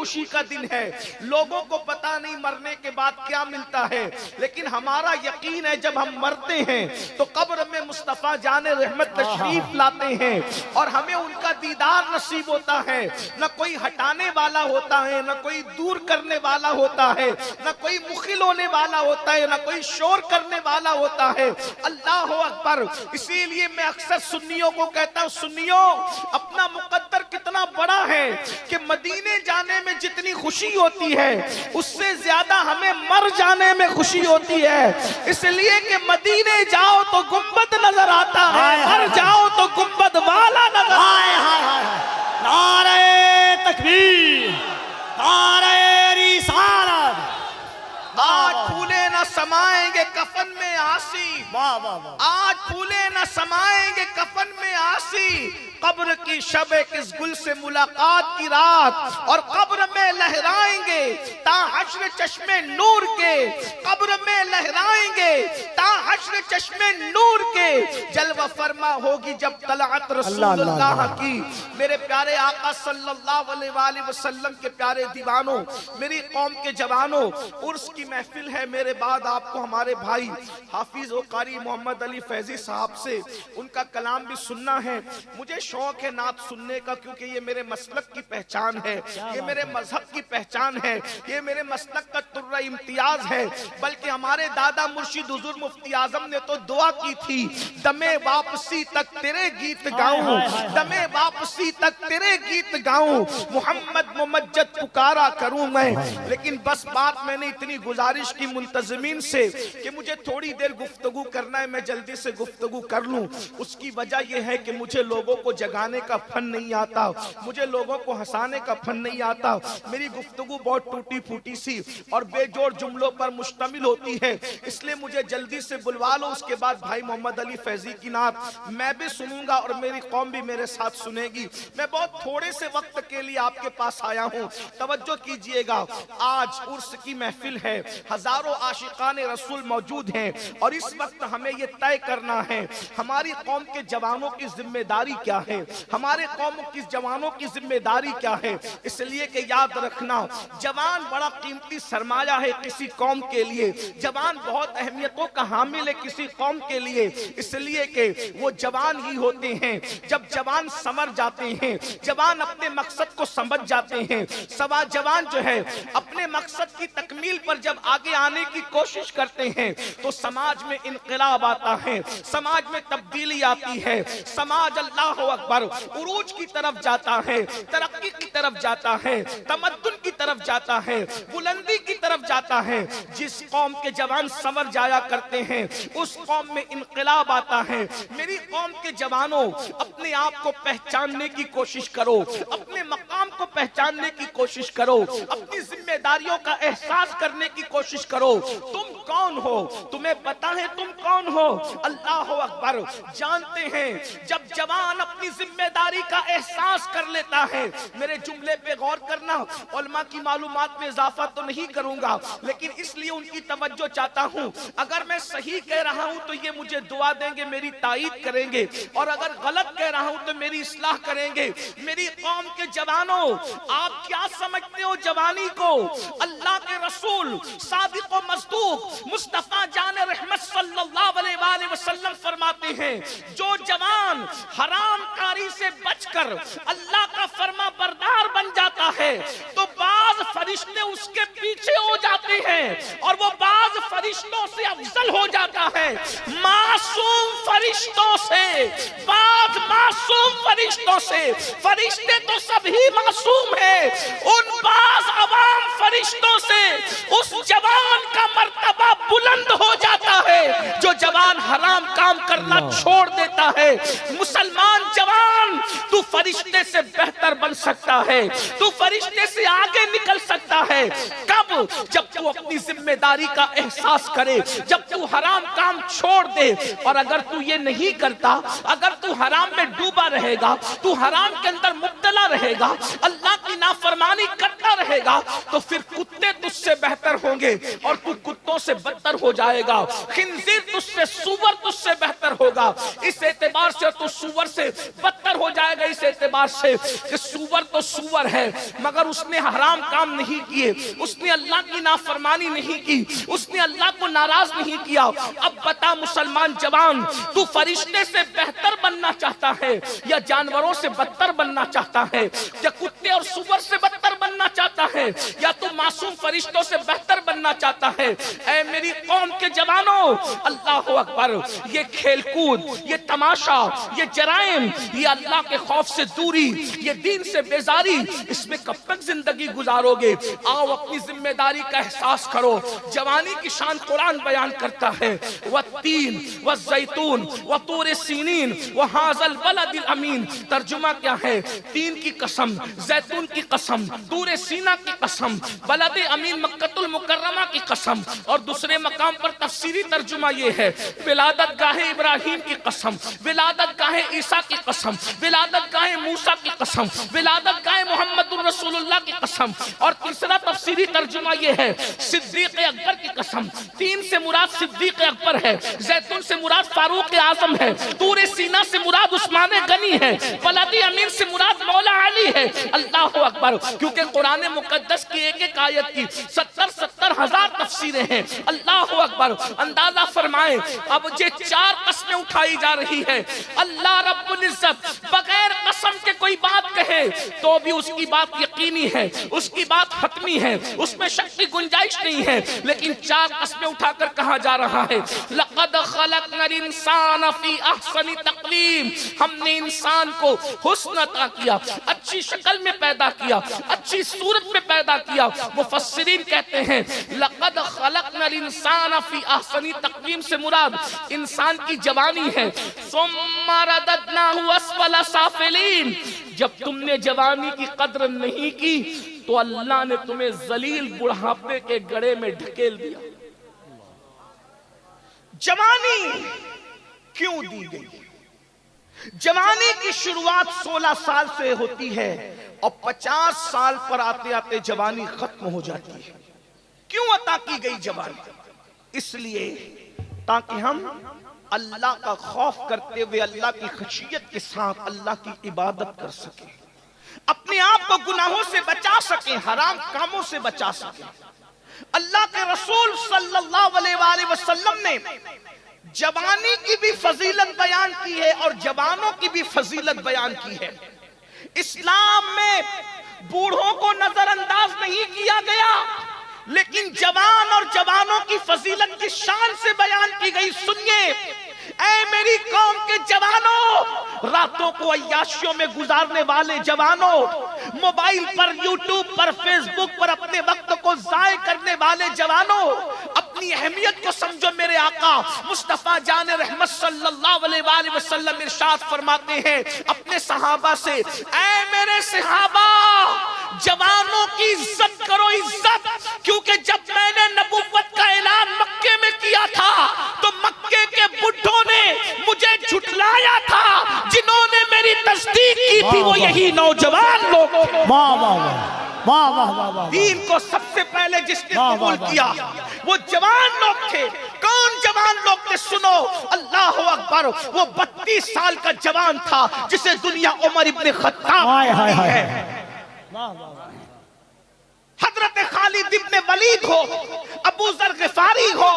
खुशी का दिन है। लोगों को पता नहीं मरने के बाद क्या मिलता है, लेकिन हमारा यकीन है जब हम मरते हैं तो कब्र में मुस्तफा जाने रहमत तशरीफ लाते हैं और हमें उनका दीदार नसीब होता है। न कोई हटाने वाला होता है, न कोई दूर करने वाला होता है, न कोई मुखिल होने वाला होता है, न कोई शोर करने वाला होता है। अल्लाह अकबर। इसीलिए मैं अक्सर सुन्नियों को कहता हूं, सुन्नियों अपना मुकद्दर कितना बड़ा है कि मदीने जाने में जितनी खुशी होती है उससे ज्यादा हमें मर जाने में खुशी होती है। इसलिए कि मदीने जाओ तो गुंबद नजर आता है, मर जाओ तो गुंबद वाला नजर आता है। नारे तकबीर, नारे रिसालत। आज फूले न समाएंगे कफन में आसी, वाह वाह वाह। आज फूले न समाएंगे कफन में आसी, कब्र की शबे किस गुल से मुलाकात की रात, और कब्र में लहराएंगे ता हश्र चश्मे नूर के, कब्र में लहराएंगे ता हश्र चश्मे नूर के, जलवा फरमा होगी जब तलअत रसूलुल्लाह की। मेरे प्यारे आका सल्लल्लाहु अलैहि वसल्लम के प्यारे दीवानों, मेरी कौम के जवानों, उर्स की महफिल है। मेरे बाद आपको हमारे भाई हाफिज व कारी मोहम्मद अली फैजी साहब से उनका कलाम भी सुनना है। मुझे शौक है नात सुनने का, क्योंकि ये मेरे मसलक की पहचान है, ये मेरे मजहब की पहचान है, ये मेरे मसलक का तुर्रा इम्तियाज है। बल्कि हमारे दादा मुर्शिद हुजूर मुफ्ती आजम ने तो दुआ की थी, दमे वापसी तक तेरे गीत गाऊं, दमे वापसी तक तेरे गीत गाऊं, मोहम्मद मुमज्जद पुकारा करूं मैं। लेकिन बस बात मैंने इतनी गुजारिश की मुंतजमीन से कि मुझे थोड़ी देर गुफ्तगू करना है, मैं जल्दी से गुफ्तगू कर लूं। उसकी वजह यह है कि मुझे लोगों को जगाने का फन नहीं आता, मुझे लोगों को हंसाने का फन नहीं आता। मेरी गुफ्तगू बहुत टूटी फूटी सी और बेजोड़ जुमलों पर मुश्तमिल होती है, इसलिए मुझे जल्दी से बुलवा लो। उसके बाद भाई मोहम्मद अली फैजी की नात मैं भी सुनूंगा और मेरी कौम भी मेरे साथ सुनेगी। मैं बहुत थोड़े से वक्त के लिए आपके पास आया हूं, तवज्जो कीजिएगा। आज उर्स की महफिल है, हजारों आशिकाने रसूल मौजूद हैं और इस वक्त हमें यह तय करना है हमारी कौम के जवानों की जिम्मेदारी क्या है, हमारे कौम की जवानों की जिम्मेदारी क्या है। इसलिए कि याद रखना, जवान बड़ा कीमती सरमाया है किसी कौम के लिए, जवान बहुत अहमियतों का हामिल है किसी कौम के लिए। इसलिए कि वो जवान ही होते हैं जब जवान समझ जाते हैं, जवान अपने मकसद को समझ जाते हैं। सवा जवान जो है अपने मकसद की तकमील पर जब आगे आने की कोशिश करते हैं तो समाज में इनकलाब आता है, समाज में तब्दीली आती है, समाज अल्लाह अकबर उरूज की तरफ जाता है, तरक्की की तरफ जाता है, तमद्दुन की तरफ जाता है, बुलंदी की तरफ जाता है। जिस कौम के जवान समझ जाया करते हैं उस कौम में इनकलाब आता है। मेरी कौम के जवानों, अपने आप को पहचानने की कोशिश करो, अपने मकाम को पहचानने की कोशिश करो, अपनी जिम्मेदारियों का एहसास करने की कोशिश करो। तुम कौन हो, तुम्हें पता है तुम कौन हो? अल्लाह अकबर। जानते हैं जब जवान अपनी जिम्मेदारी का एहसास कर लेता है, मेरे जुमले पे गौर करना, उलमा की मालूमात में इजाफा तो नहीं करूंगा लेकिन इसलिए उनकी तवज्जो चाहता हूं। अगर मैं सही कह रहा हूं तो ये मुझे दुआ देंगे, मेरी ताईद करेंगे, और अगर गलत कह रहा हूं तो मेरी इस्लाह करेंगे। मेरी कौम के जवानों, आप क्या समझते हो जवानी को? अल्लाह के रसूल सादिक व मस्दूक मुस्तफा जाने रहमत सल्लल्लाहु अलैहि वसल्लम फरमाते हैं, जो जवान हरामकारी से बचकर अल्लाह का फरमा बरदार बन जाता है तो बाज फरिश्ते उसके पीछे हो जाते हैं और वो बाज फरिश्तों से अफजल हो जाता है। मासूम फरिश्तों से, बाज मासूम फरिश्तों से, फरिश्ते तो सभी मासूम हैं, उन बाज अवाम फरिश्तों से उस जवान का मर्तबा बुलंद हो जाता है जो जवान हराम काम करना छोड़ देता है। मुसलमान जवान, तू फरिश्ते से बेहतर बन सकता है, तू फरिश्ते से आगे निकल सकता है। कब? जब तू अपनी जिम्मेदारी का एहसास करे, जब तू हराम काम छोड़ दे। और अगर तू ये नहीं करता, अगर तू हराम में डूबा रहेगा, तू हराम के अंदर मुब्तला रहेगा, अल्लाह की नाफरमानी करता रहेगा, जाएगा तो फिर कुत्ते तुझसे बेहतर होंगे और तू कुत्तों से बदतर हो जाएगा। खिंजीर तुझसे, सूअर तुझसे बेहतर होगा इस एतबार से, तू सूअर से बदतर हो जाएगा इस एतबार से कि सूअर तो सूअर है मगर उसने हराम काम नहीं किए, उसने अल्लाह की नाफरमानी नहीं की, उसने अल्लाह को नाराज नहीं किया। अब बता मुसलमान जवान, तू फरिश्ते से बेहतर बनना चाहता है या जानवरों से बदतर बनना चाहता है, या कुत्ते और सूअर से बदतर बनना चाहता है, या तू मासूम फरिश्तों से बेहतर बनना चाहता है? ऐ मेरी कौम के जवानों, अल्लाह अकबर, ये खेलकूद, ये तमाशा, ये जराइम, ये अल्लाह के खौफ से दूरी, ये दीन से बेजारी, इसमें कब तक जिंदगी गुजारोगे? आओ अपनी जिम्मेदारी का एहसास करो। जवानी की शान कुरान बयान करता है, वत्तीन वज़ैतून वतूर सीनीन वहाज़ल बलदिल अमीन। तर्जुमा क्या है? तीन की कसम, जैतून की कसम, तूर सीना की कसम, बलद अमीन मक्कतुल मुकर्रमा की कसम। और दूसरे मकाम पर तफसीरी तर्जुमा ये है, विलादत गाहे इब्राहिम की कसम, विलादत गाहे ईसा की कसम, विलादत गाहे मूसा की कसम, विलादत गाहे मोहम्मदुर रसूलुल्लाह की कसम। और तीसरा तफसीरी तर्जुमा ये है, सिद्दीक अकबर की कसम। तीन से मुराद सिद्दीक अकबर है, जैतून से मुराद फारूक आजम है, तूर सीना से मुराद उस्मान गनी है, बलद अमीन से मुराद मौला अली है। अल्लाह अकबर, क्योंकि कुरान मुकद्दस की एक एक आयत की 70 हजार तफसीरें हैं। अल्लाह अकबर, अंदाजा फरमाए अब ये चार कस्में उठाई जा रही है। अल्लाह रब्बुल इज्जत बगैर कसम के कोई बात कहे तो भी उसकी बात यकीनी है, उसकी बात हतमी है, उसमें शक की गुंजाइश नहीं है। लेकिन चार कस्में उठाकर कहा जा रहा है, लक़द खलक़नल इंसान फी अहसनी तक़वीम, हमने इंसान को हुस्न अता किया, अच्छी शक्ल में पैदा किया, अच्छी सूरत में पैदा किया। मुफस्सिरीन कहते हैं लक़द खलक़नल इंसान फी अहसनी तक़वीम से मुराद इंसान की जवानी है। सुम्मा रददनाहु अस्फला साफिलीन, जब तुमने जवानी की कद्र नहीं की तो अल्लाह ने तुम्हें जलील बुढ़ापे के गड़े में ढकेल दिया। जवानी क्यों दी गई? जवानी की शुरुआत 16 साल से होती है और 50 साल पर आते आते जवानी खत्म हो जाती है। क्यों अता की गई जवानी? इसलिए ताकि हम अल्लाह का खौफ करते हुए अल्लाह की खशियत के साथ अल्लाह की इबादत कर सके, अपने आप को गुनाहों से बचा सके, हराम कामों से बचा सके। अल्लाह के रसूल सल्लल्लाहु अलैहि वसल्लम ने जवानी की भी फजीलत बयान की है और जवानों की भी फजीलत बयान की है। इस्लाम में बूढ़ों को नजरअंदाज नहीं किया गया, लेकिन जवान और जवानों की फजीलत की शान से बयान की गई। सुनिए ऐ मेरी कौम के जवानों, रातों को अय्याशियों में गुजारने वाले जवानों, मोबाइल पर, यूट्यूब पर, फेसबुक पर अपने वक्त को जाय करने वाले जवानों, अपनी अहमियत को समझो। मेरे आका मुस्तफा जान रहमत सल्लल्लाहु अलैहि वसल्लम इरशाद फरमाते हैं अपने सहाबा से, ऐ मेरे सहाबा, जवानों की इज्जत करो, इज्जत, क्योंकि जब मैंने नबुव्वत का ऐलान मक्के में किया था तो मक्के के बुढ़ों ने मुझे झुठलाया था, जिन्होंने मेरी तस्दीक की थी वो यही नौजवान लोग। वाह वाह वाह वाह वाह वाह। दीन को सबसे पहले जिसने कबूल किया वो जवान लोग थे। कौन जवान लोग थे? सुनो, अल्लाह अकबर, वो 32 साल का जवान था जिसे दुनिया उमर इब्ने खत्ताब है। हजरत खालिद इब्ने वलीद हो, अबू जर गिफारी हो,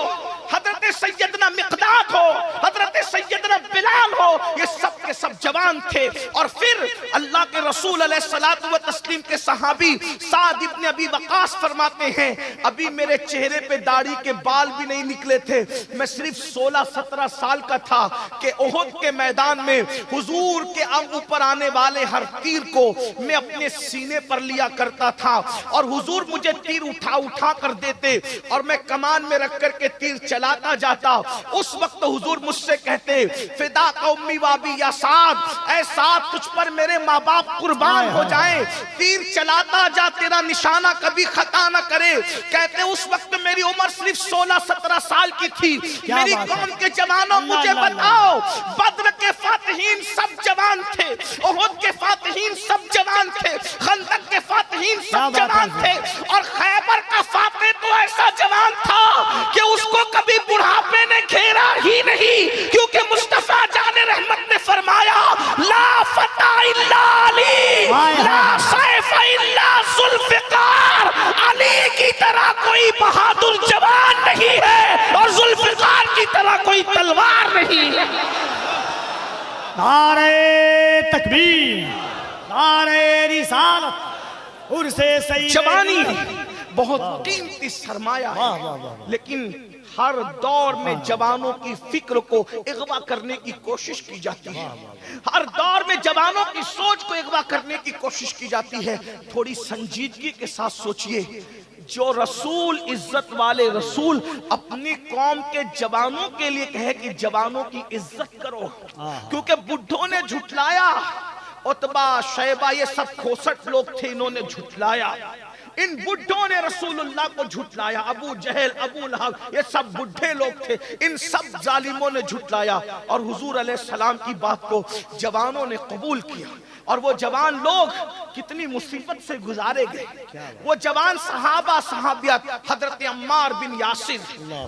हजरत सैयदना मिक़दाद हो, हजरत सैयदना बिलाल हो, ये सब के सब जवान थे। और फिर अल्लाह के रसूल अलैहिस्सलातु व तस्लीम के सहाबी साद इब्ने अबी वक़ास फरमाते हैं, अभी मेरे चेहरे पे दाढ़ी के बाल भी नहीं निकले थे, मैं सिर्फ 16-17 साल का था कि उहुद के मैदान में हुजूर के ऊपर आने वाले हर तीर को मैं अपने सीने पर लिया करता था और हुजूर मुझे तीर उठा उठा कर देते और मैं कमान में रख कर के तीर चलाता जाता। उस वक्त हुजूर मुझसे कहते, फिदा कौमी वाबी या साद, ऐ साद तुझ पर मेरे माँ बाप कुर्बान हो जाएं, तीर चलाता जा तेरा निशाना कभी खता न करे। कहते उस वक्त मेरी उम्र सिर्फ 16-17 साल की थी। मेरी कौम के जवानों मुझे बताओ, बद्र के फातिहीन सब जवान थे, उहुद के फातिहीन सब जवान थे, खंदक के फातिहीन सब जवान थे, और खैबर का फातिह तो ऐसा जवान था कि उसको कभी बुढ़ापे ने घेरा ही नहीं, क्योंकि मुस्तफा जाने रहमत ने फरमाया ला फता इल्ला अली, ला सैफ इल्ला जुल्फिकार। अली की तरह कोई बहादुर जवान नहीं है और जुल्फिकार की तरह कोई तलवार नहीं है। नारे तकबीर, नारे रिसालत, उर्से सही जवानी बहुत कीमती सरमाया है, लेकिन हर दौर में जवानों की फिक्र को अगवा करने की कोशिश की जाती है, हर दौर में जवानों की सोच को अगवा करने की कोशिश की जाती है। थोड़ी संजीदगी के साथ सोचिए, जो रसूल, इज्जत वाले रसूल अपनी कौम के जवानों के लिए कहे कि जवानों की इज्जत करो, क्योंकि बुढ़ों ने झुठलाया, उतबा शैबा ये सब खोसट लोग थे, इन्होंने झुठलाया, इन बुढ़ों ने रसूलुल्लाह को झुठलाया, अबू जहल, अबू लहब ये सब बुढ़े लोग थे, इन सब जालिमों ने झुठलाया, और हुजूर अलैहिस्सलाम की बात को जवानों ने कबूल किया। और वो जवान लोग कितनी मुसीबत से गुजारे गए, वो जवान सहाबा सहाबियात, हजरत अम्मार बिन यासिर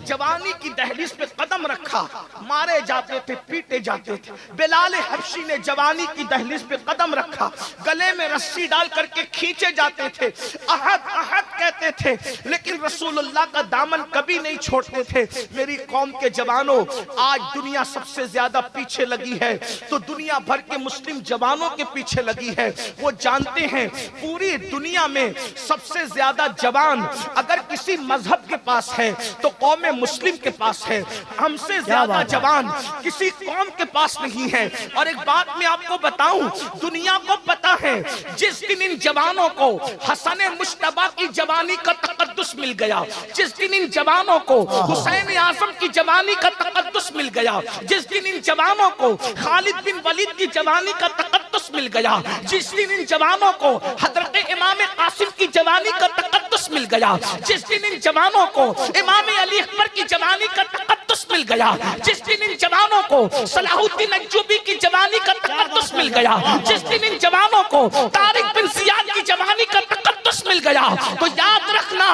जवानी की दहलीज पे कदम रखा, मारे जाते थे, पीटे जाते थे। बिलाल हबशी ने जवानी की दहलीज पे कदम रखा, गले में रस्सी डाल करके खींचे जाते थे, अहद अहद कहते थे, लेकिन रसूलुल्लाह का दामन कभी नहीं छोड़ते थे। मेरी कौम के जवानों, आज दुनिया सबसे ज्यादा पीछे लगी है तो दुनिया भर के मुस्लिम जवानों के पीछे लगी है। वो जानते हैं पूरी दुनिया में सबसे ज्यादा जवान अगर किसी मजहब के पास है तो कौम मुस्लिम के पास है, हमसे ज्यादा जवान किसी कौम के पास नहीं है। और एक बात मैं आपको बताऊं, दुनिया को पता है जिस दिन इन जवानों को हसन मुश्तबा की जवानी का तकद्दुस मिल गया, जिस दिन इन जवानों को हुसैन आजम की जवानी का तकद्दुस मिल गया, जिस दिन इन जवानों को खालिद बिन वलीद की जवानी का तकद्दुस मिल गया, जिस दिन इन जवानों को हजरत इमाम कासिम की जवानी का तकद्दुस मिल गया, जिस दिन इन जवानों को इमाम अली अकबर की जवानी का तकद्दुस मिल गया, जिस दिन इन जवानों को सलाहुद्दीन अय्यूबी की जवानी का तकद्दुस मिल गया, जिस दिन इन जवानों को तारिक बिन जियाद की जवानी का तकद्दुस मिल गया, तो याद रखना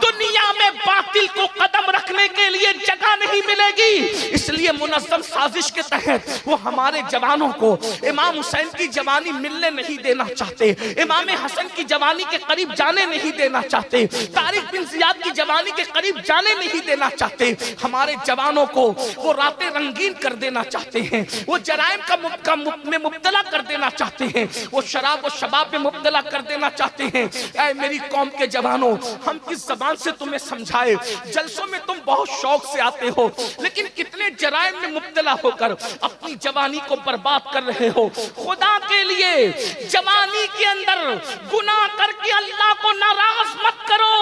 दुनिया में बातिल को कदम रखने के लिए जगह नहीं मिलेगी। इसलिए मुनज़्ज़म साजिश के तहत वो हमारे जवानों को इमाम हुसैन की जवानी मिलने नहीं देना चाहते, इमाम हसन की जवानी के करीब जाने नहीं देना चाहते, तारिक बिन जियाद की जवानी के करीब जाने नहीं देना चाहते। हमारे जवानों को वो रातें रंगीन कर देना चाहते हैं, वो जराइम में मुब्तला कर देना चाहते हैं, वो शराब और शबाब में मुब्तला कर देना चाहते हैं। ऐ मेरी कौम के जवानों, हम किस जबान से तुम्हें समझाए, जलसों में तुम बहुत शौक से आते हो, लेकिन कितने जराइम में मुब्तला होकर अपनी जवानी को बर्बाद कर रहे हो। खुदा के लिए जवानी के अंदर गुनाह करके अल्लाह को नाराज मत करो,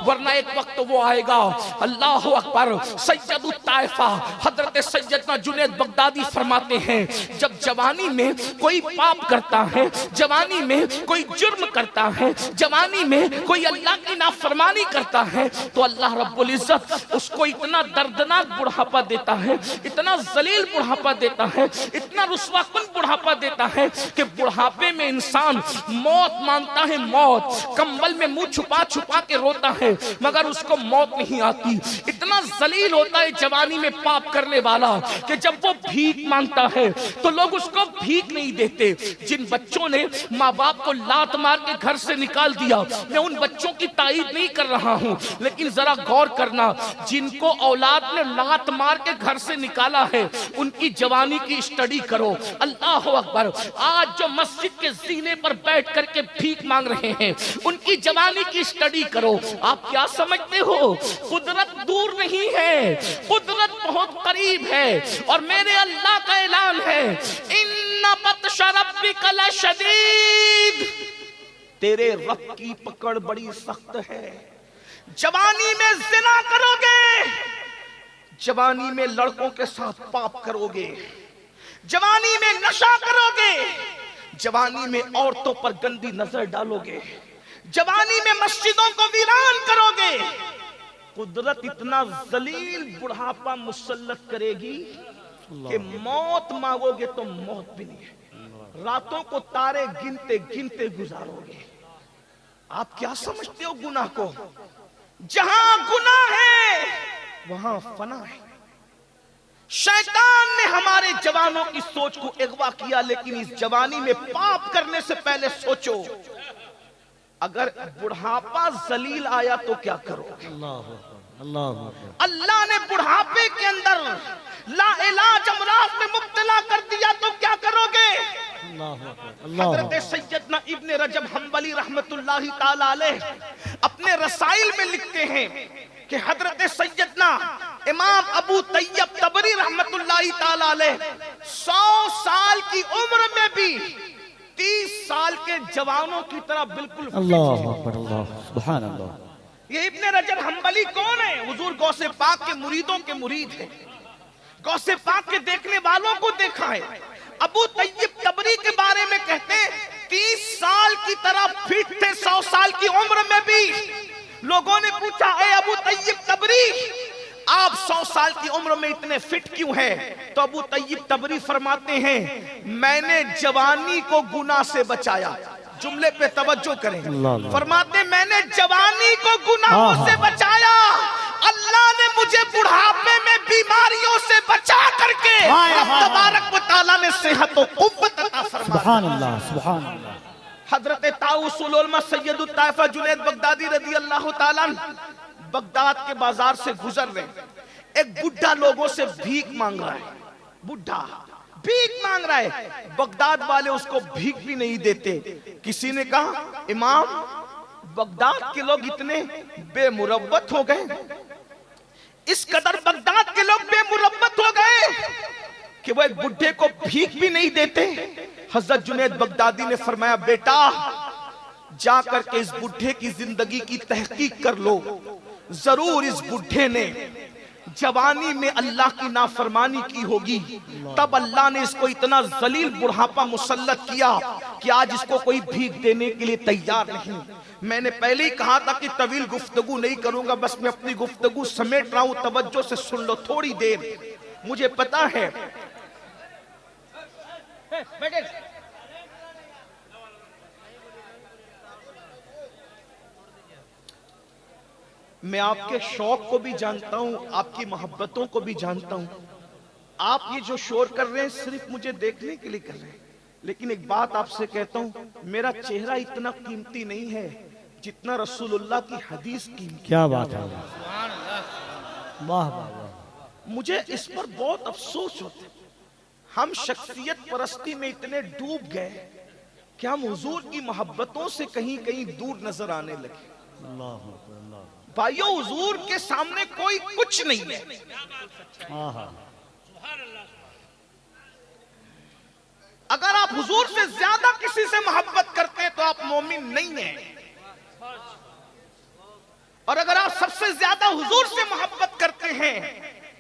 वरना एक वक्त वो आएगा। अल्लाह अकबर। सैयदुत ताइफा हजरत सैयदना जुनैद बगदादी फरमाते हैं, जब जवानी में कोई पाप करता है, जवानी में कोई जुर्म करता है, जवानी में कोई अल्लाह की नाफरमानी करता है, तो अल्लाह रब्बुल इज्जत उसको इतना दर्दनाक बुढ़ापा देता है, इतना जलील बुढ़ापा देता है, इतना रुस्वाकुन बुढ़ापा देता है कि बुढ़ापे में इंसान मौत मांगता है, मौत कंबल में मुंह छुपा छुपा के रोता है, मगर उसको मौत नहीं आती। इतना जलील होता है जवानी में पाप करने वाला कि जब वो भीख मांगता है तो लोग उसको भीख नहीं देते। जिन बच्चों ने माँ बाप को लात मार के घर से निकाल दिया, मैं उन बच्चों की तारीफ नहीं कर रहा हूँ, लेकिन जरा गौर करना, जिनको औलाद ने लात मार के घर से निकाला है उनकी जवानी की स्टडी करो। अल्लाह अकबर। आज जो मस्जिद के जीने पर बैठ करके भीख मांग रहे हैं उनकी जवानी की स्टडी करो। आप क्या समझते हो, कुदरत दूर नहीं है, कुदरत बहुत करीब है। और मेरे अल्लाह का ऐलान है, इन्ना बत्श रब्बिक लशदीद, तेरे रब की पकड़ बड़ी सख्त है। जवानी में जिना करोगे, जवानी में लड़कों के साथ पाप करोगे, जवानी में नशा करोगे, जवानी में औरतों पर गंदी नजर डालोगे, जवानी में मस्जिदों को वीरान करोगे, कुदरत इतना जलील बुढ़ापा मुसल्लत करेगी कि मौत मांगोगे तो मौत भी नहीं है, रातों को तारे गिनते गिनते गुजारोगे। आप क्या समझते हो गुनाह को? जहां गुनाह है वहां फना है। शैतान ने हमारे जवानों की सोच को अगवा किया, लेकिन इस जवानी में पाप करने से पहले सोचो, अगर बुढ़ापा जलील आया तो क्या करोगे? अल्लाह ने बुढ़ापे के अंदर लाइलाज अमराज में मुब्तला कर दिया तो क्या करोगे? हजरत सैयदना इब्ने रजब हम्बली रहमतुल्लाहि ताला अलैह अपने रसाइल में लिखते हैं कि हजरत सैयदना इमाम अबू तैयब तबरी रहमतुल्लाहि ताला अलैह 100 साल की उम्र में भी 30 साल के जवानों की तरह बिल्कुल अल्लाह अकबर, अल्लाह सुभान अल्लाह। ये इब्ने रजब हम्बली कौन है? हुजूर गौसे पाक के मुरीदों के मुरीद हैं, गौसे पाक के देखने वालों को देखा है। अबू तैयब तबरी के बारे में कहते हैं 30 साल की तरह फिट थे 100 साल की उम्र में भी। लोगों ने पूछा, ए अबू तैयब तबरी, आप 100 साल की उम्र में इतने फिट क्यों हैं? तो अबू तैयब तबरी फरमाते हैं, मैंने जवानी को गुनाह से बचाया। जुमले पे तवज्जो करें। फरमाते, मैंने जवानी को गुनाहों से बचाया, अल्लाह ने मुझे बुढ़ापे में बीमारियों से बचा करके तबारक व तआला ने सेहत व कुव्वत अता फरमाई। सुभान अल्लाह, सुभान अल्लाह। हजरत ताउसुल उलमा सैयदुत ताइफा जुनैद बगदादी रजी अल्लाह ताला बगदाद के बाजार से गुजर रहे, एक बुढ़ा लोगों से भीख मांग रहा है। बुढ़ा भीख मांग रहा है, बगदाद वाले उसको भीख भी नहीं देते। किसी ने कहा, इमाम, बगदाद के लोग इतने बेमुरव्वत हो गए, इस कदर बगदाद के लोग बेमुरव्वत हो गए कि वो एक बुढ़े को भीख भी नहीं देते। हजरत जुनैद बगदादी ने फरमाया, बेटा जाकर के इस बुढ़े की जिंदगी की तहकीक कर लो, जरूर इस बुढ़े ने जवानी में अल्लाह की नाफरमानी की होगी, तब अल्लाह ने इसको इतना जलील बुढ़ापा मुसल्लत किया कि आज इसको कोई भीख देने के लिए तैयार नहीं। मैंने पहले ही कहा था कि तवील गुफ्तगू नहीं करूंगा, बस मैं अपनी गुफ्तगू समेट रहा हूं, तवज्जो से सुन लो थोड़ी देर। मुझे पता है मैं आपके शौक को भी जानता हूं, आपकी मोहब्बतों को भी जानता हूं। आप ये जो शोर कर रहे हैं सिर्फ मुझे देखने के लिए कर रहे हैं, लेकिन एक बात आपसे कहता हूं, मेरा चेहरा इतना कीमती नहीं है जितना रसूलुल्लाह की हदीस कीमती। क्या बात है, वाह वाह। मुझे इस पर बहुत अफसोस होता है, हम शख्सियत परस्ती में इतने डूब गए कि हम हुजूर की मोहब्बतों से कहीं कहीं दूर नजर आने लगे। भाइयों, हुजूर के सामने कोई कुछ नहीं है। अगर आप हुजूर से ज्यादा किसी से मोहब्बत करते हैं तो आप मोमिन नहीं हैं, और अगर आप सबसे ज्यादा हुजूर से मोहब्बत करते हैं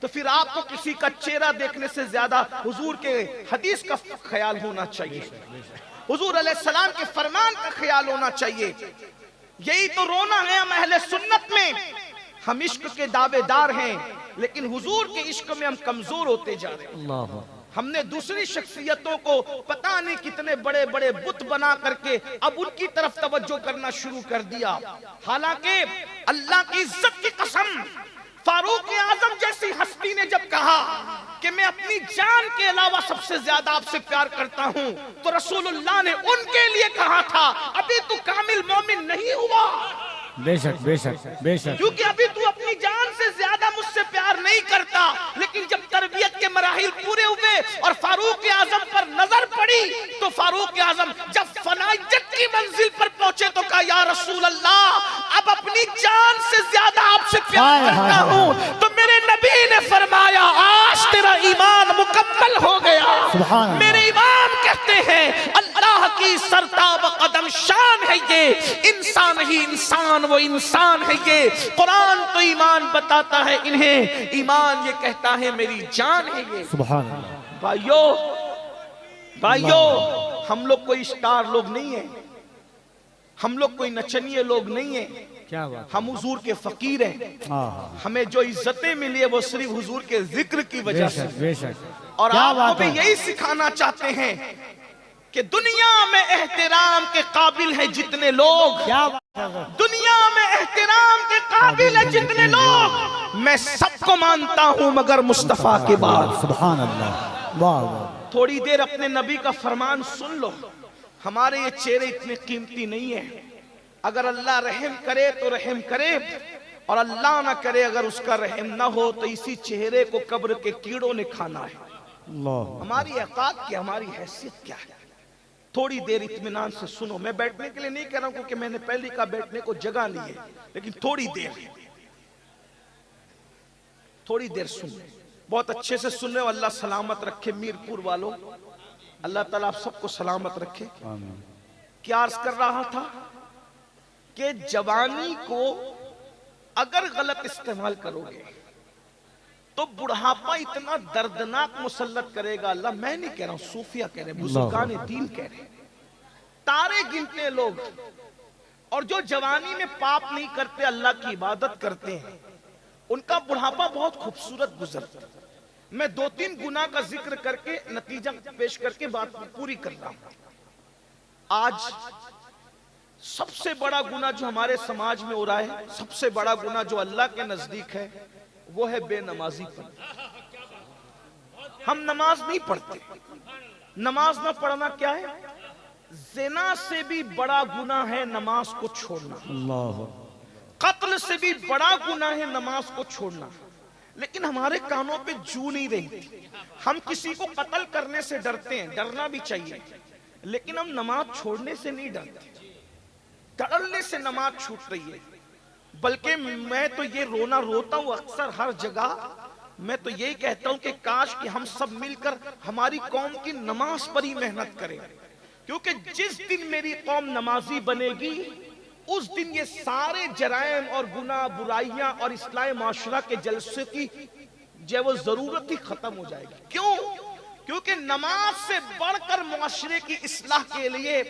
तो फिर आपको किसी का चेहरा देखने से ज्यादा हुजूर के हदीस का ख्याल होना चाहिए, हुजूर अलैहिस्सलाम के फरमान का ख्याल होना चाहिए। यही तो रोना है हम अहले सुन्नत में, हम इश्क के दावेदार हैं लेकिन हुजूर के इश्क में हम कमजोर होते जा रहे हैं। हमने दूसरी शख्सियतों को पता नहीं कितने बड़े बड़े बुत बना करके अब उनकी तरफ तवज्जो करना शुरू कर दिया। हालांकि अल्लाह की इज्जत की कसम, फारूक आजम जैसी हस्ती ने जब कहा कि मैं अपनी जान के अलावा सबसे ज्यादा आपसे प्यार करता हूं, तो रसूलुल्लाह ने उनके लिए कहा था, अभी तू कामिल मोमिन नहीं हुआ। बेशक बेशक बेशक, क्योंकि अभी तू अपनी जान से ज्यादा मुझसे प्यार नहीं करता। लेकिन जब तरबियत के मराहिल पूरे हुए और फारूक आजम पर नजर पड़ी, तो फारूक आजम जब फनाइयत की मंजिल पर पहुंचे तो कहा, या रसूल अल्लाह, अब अपनी जान से ज्यादा आपसे प्यार करता हूं। तो मेरे नबी ने फरमाया, आज तेरा ईमान मुकम्मल हो गया। मेरे इमाम कहते हैं, अल्लाह की सरताब कदम शान है ये, इंसान ही इंसान वो इंसान है ये। कुरान तो ईमान बताता है इन्हें, ईमान ये कहता है मेरी जान है ये। सुभान अल्लाह। भाइयों, भाइयों, हम लोग कोई स्टार लोग नहीं है, हम लोग कोई नचनिए लोग नहीं है, क्या बात, हम हुजूर के फकीर हैं। हमें जो इज्जतें मिली है वो सिर्फ हुजूर के जिक्र की वजह से। बेशक। और क्या आपको बात भी है। यही सिखाना चाहते हैं कि दुनिया में एहतराम के काबिल है जितने लोग, क्या बात है। दुनिया में एहतराम के काबिल है जितने लोग, मैं सबको मानता हूं मगर मुस्तफा के बाद। सुभान अल्लाह, वाह वाह। थोड़ी देर अपने नबी का फरमान सुन लो। हमारे ये चेहरे इतने कीमती नहीं है। अगर अल्लाह रहम करे तो रहम करे, और अल्लाह ना करे अगर उसका रहम ना हो तो इसी चेहरे को कब्र के कीड़ों ने खाना है। हमारी औकात क्या, हमारी हैसियत क्या है? थोड़ी देर इत्मीनान से सुनो। मैं बैठने के लिए नहीं कह रहा हूं क्योंकि मैंने पहले का बैठने को जगह ली है, लेकिन थोड़ी देर सुन, बहुत अच्छे से सुन रहे हो। अल्लाह सलामत रखे मीरपुर वालों, अल्लाह ताला आप सबको सलामत रखे। क्या अर्ज कर रहा था कि जवानी को अगर गलत इस्तेमाल करोगे तो बुढ़ापा इतना दर्दनाक मुसल्लत करेगा। अल्लाह, मैं नहीं कह रहा हूं, सूफिया कह रहे, बुजुर्गान दीन कह रहे, तारे गिनते लोग, और जो जवानी में पाप नहीं करते, अल्लाह की इबादत करते हैं, उनका बुढ़ापा बहुत खूबसूरत गुजरता है। मैं 2-3 गुना का जिक्र करके नतीजा पेश करके बात पूरी कर रहा हूं। आज सबसे बड़ा गुना जो हमारे समाज में हो रहा है, सबसे बड़ा गुना जो अल्लाह के नजदीक है, वो है बेनमाजीपन। हम नमाज नहीं पढ़ते। नमाज ना पढ़ना क्या है? ज़िना से भी बड़ा गुना है नमाज को छोड़ना। कत्ल से भी बड़ा गुना है नमाज को छोड़ना। लेकिन हमारे कानों पे जू नहीं रही। हम किसी को कत्ल करने से डरते हैं, डरना भी चाहिए, लेकिन हम नमाज छोड़ने से नहीं डरते। डरने से नमाज छूट रही है। बल्कि मैं तो ये रोना रोता हूं अक्सर हर जगह। मैं तो यही कहता हूं कि काश कि हम सब मिलकर हमारी कौम की नमाज पर ही मेहनत करें, क्योंकि जिस दिन मेरी कौम नमाजी बनेगी उस दिन ये सारे जराइम और गुनाह, बुराइयां और इस्लाही माशरा के जलसे की जो वो जरूरत ही खत्म हो जाएगी। क्यों? क्योंकि नमाज से बढ़कर मुआशरे की इस्लाह के लिए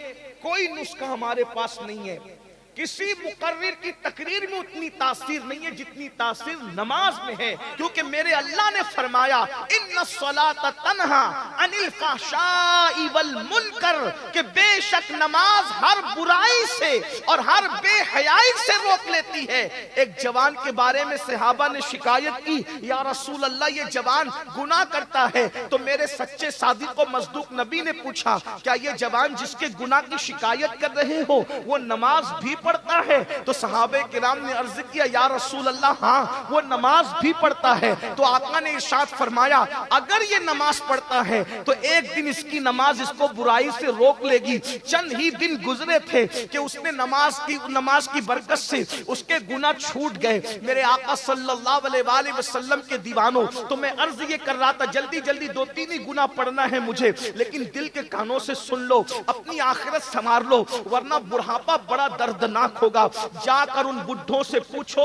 कोई नुस्खा हमारे पास नहीं है। किसी मुकर्रिर की तकरीर में उतनी तासीर नहीं है जितनी तासीर नमाज में है, क्योंकि मेरे अल्लाह ने फरमाया इन्नस्सलाता तन्हा अनिल फहशाई वल मुनकर, कि बेशक नमाज हर बुराई से और हर बेहयाई से रोक लेती है। एक जवान के बारे में सहाबा ने शिकायत की, या रसूल अल्लाह ये जवान गुनाह करता है। तो मेरे सच्चे सादिक को मज़दूक नबी ने पूछा, क्या ये जवान जिसके गुनाह की शिकायत कर रहे हो वो नमाज भी पढ़ता है? तो सहाबे किराम ने अर्ज किया, या रसूल अल्लाह हाँ वो नमाज भी पढ़ता है। तो आका ने इरशाद फरमाया, अगर ये नमाज पढ़ता है तो एक दिन इसकी नमाज इसको बुराई से रोक लेगी। चंद ही दिन गुजरे थे कि उसने नमाज की बरकत से उसके गुनाह छूट गए। मेरे आका सल्लल्लाहु अलैहि वसल्लम के दीवानों, तो मैं अर्ज ये कर रहा था जल्दी जल्दी 2-3 ही गुनाह पढ़ना है मुझे, लेकिन दिल के कानों से सुन लो, अपनी आखिरत संवार लो, वरना बुढ़ापा बड़ा दर्दनाक होगा। जाकर उन बुढ़ों से पूछो